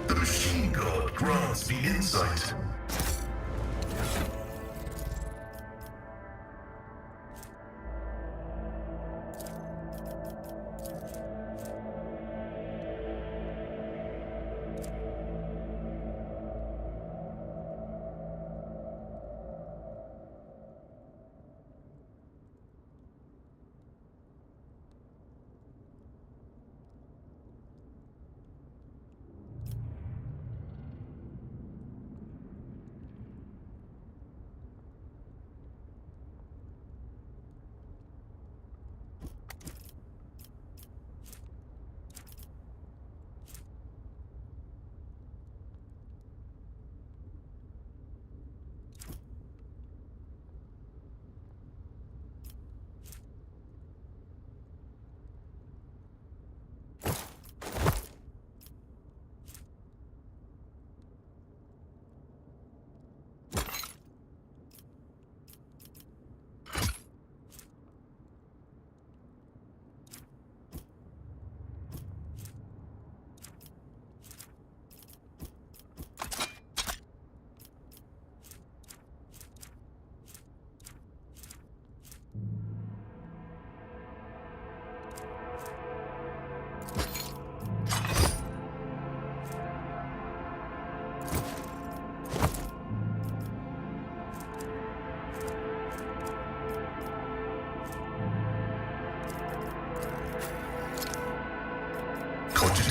The machine god grants me insight.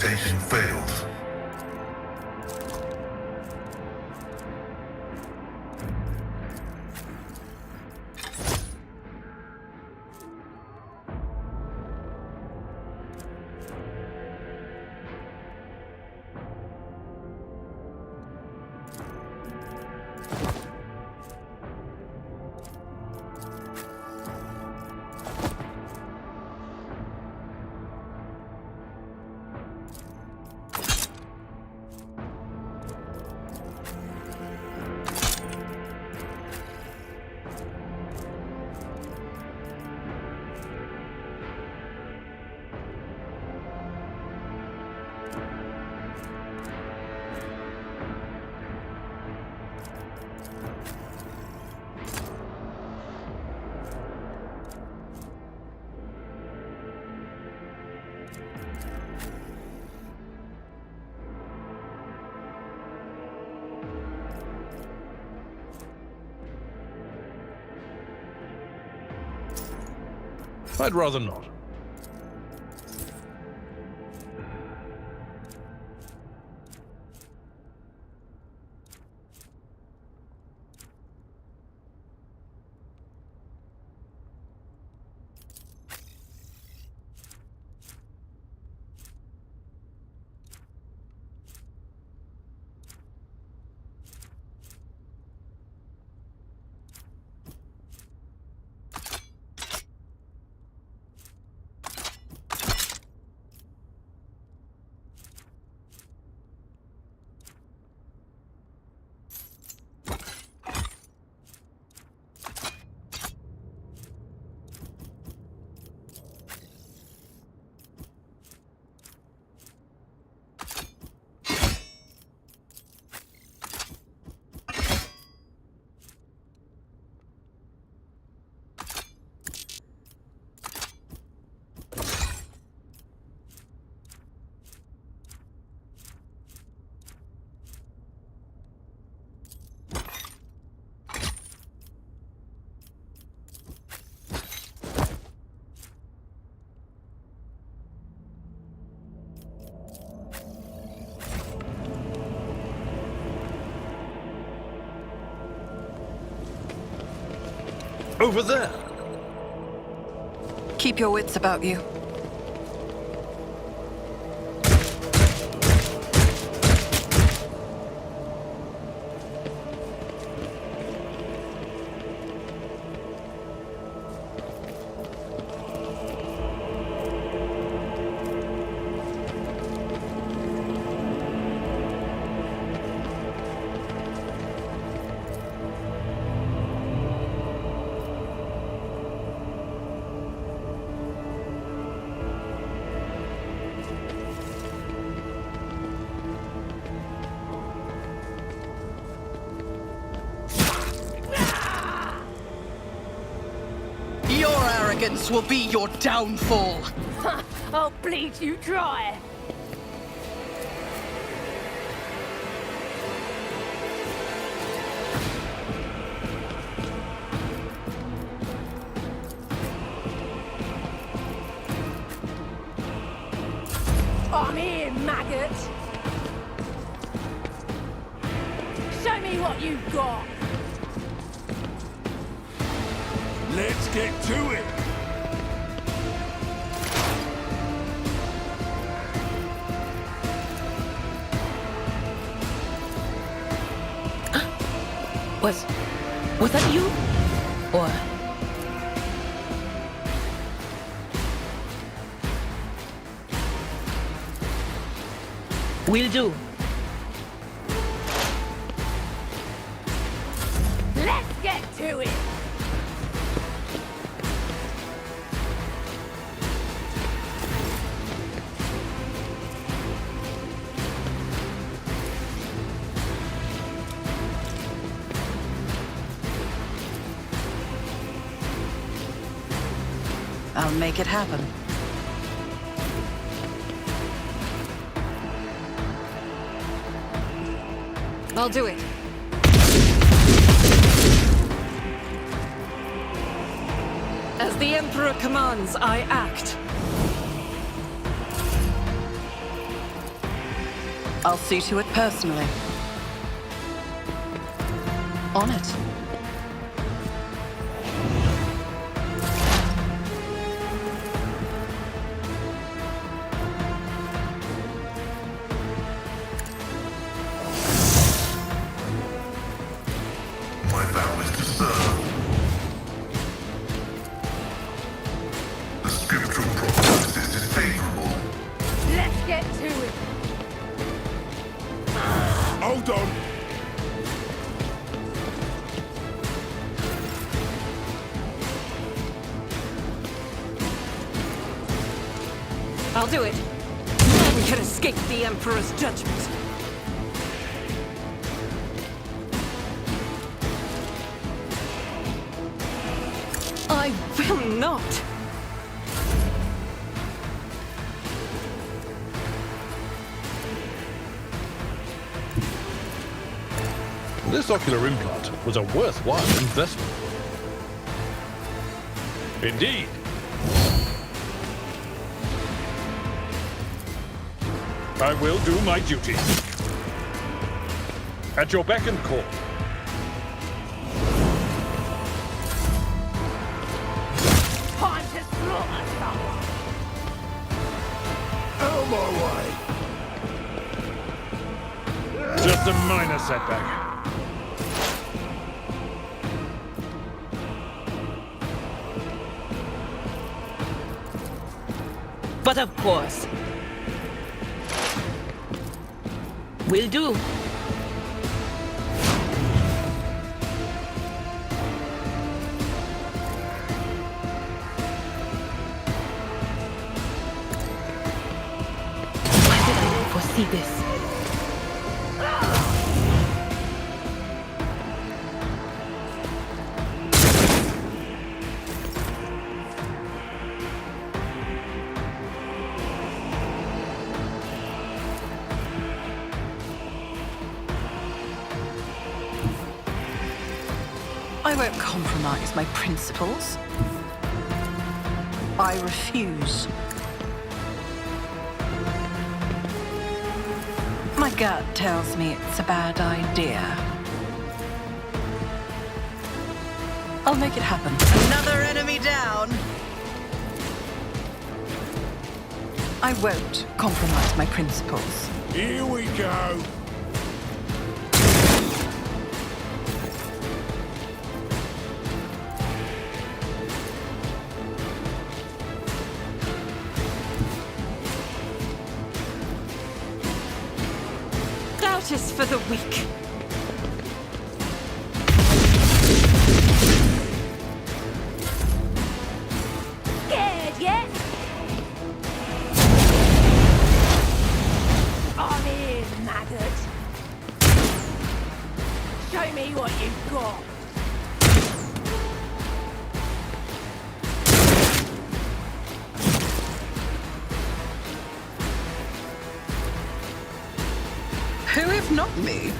reputation failed. I'd rather not. Over there! Keep your wits about you. Your arrogance will be your downfall. I'll bleed you dry. I'm here, maggot. Show me what you've got. Let's get to it. Was that you? Or... Will do. Let's get to it. I'll make it happen. I'll do it. As the Emperor commands, I act. I'll see to it personally. On it. My vow is to serve. The scriptural prognosis is favorable. Let's get to it. Hold on. I'll do it. None can escape the Emperor's judgment. I will not. This ocular implant was a worthwhile investment. Indeed. I will do my duty. At your beck and call. Time to slaughter someone. Out of my way. Just a minor setback. But of course. Will do. Why did I not foresee this? I won't compromise my principles. I refuse. My gut tells me it's a bad idea. I'll make it happen. Another enemy down! I won't compromise my principles. Here we go. Doubt is for the weak. Scared yet? I'm here, maggot. Show me what you've got. Who if not me?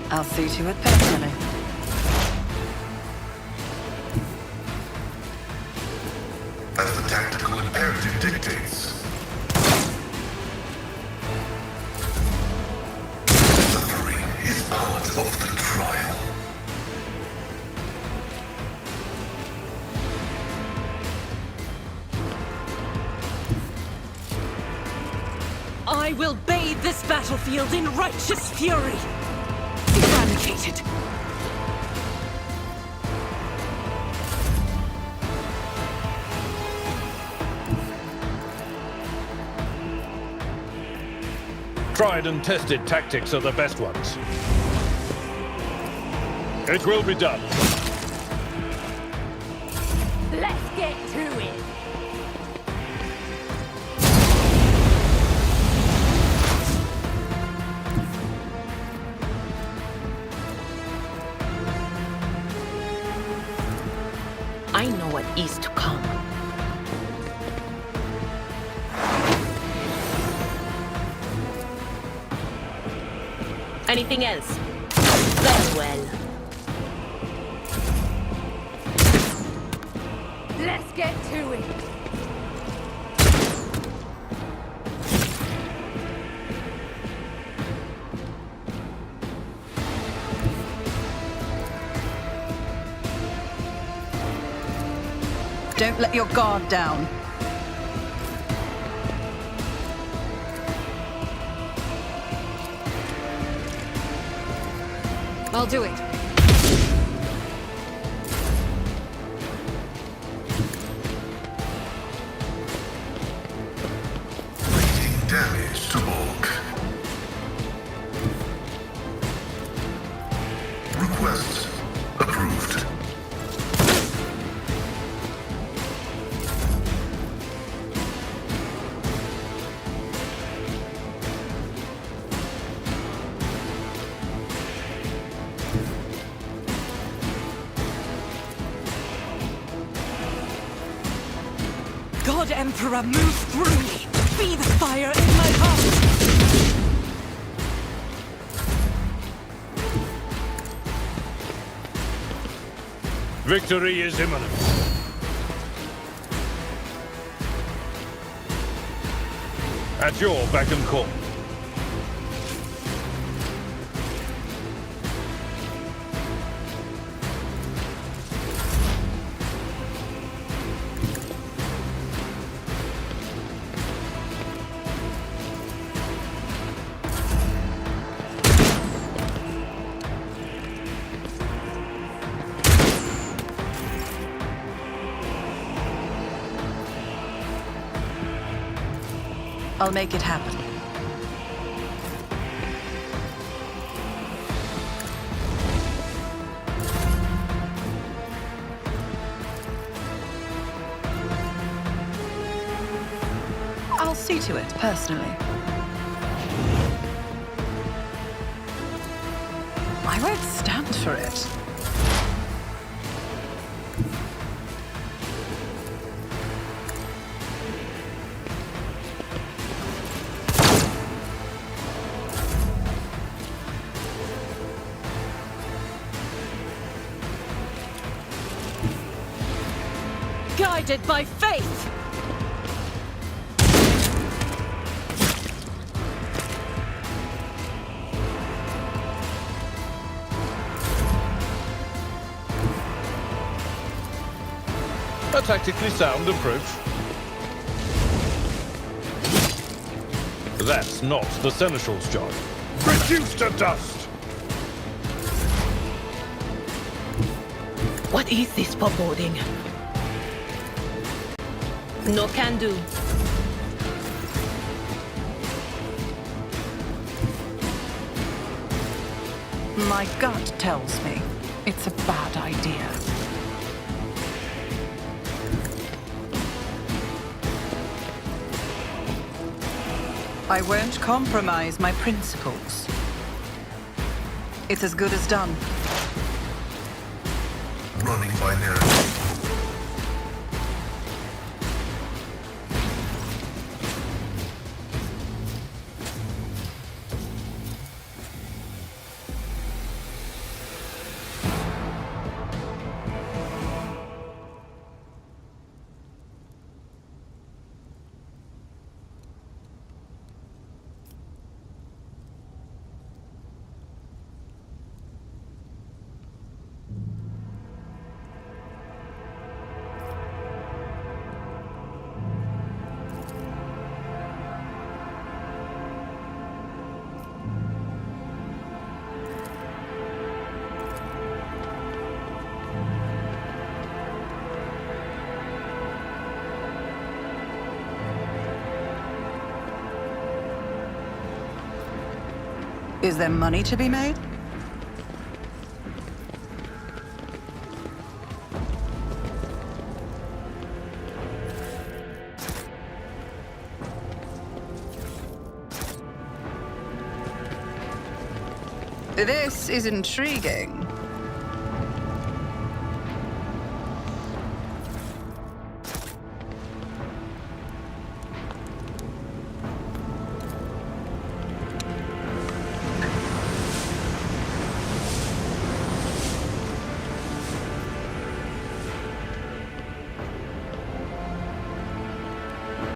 I'll see to it personally. As the tactical imperative dictates. Suffering is part of the trial. I will bathe this battlefield in righteous fury. Eradicated. Tried and tested tactics are the best ones. It will be done. Let's get to it. I know what is to come. Anything else? Very well. Let's get to it. Don't let your guard down. I'll do it. Rating damage to bulk. Request approved. God Emperor, move through me! Be the fire in my heart! Victory is imminent. At your beck and call. I'll make it happen. I'll see to it, personally. I won't stand for it. Guided by faith! A tactically sound approach. That's not the Seneschal's job. Reduced to dust! What is this foreboding? No can do. My gut tells me it's a bad idea. I won't compromise my principles. It's as good as done. Running by narrative. Is there money to be made? This is intriguing.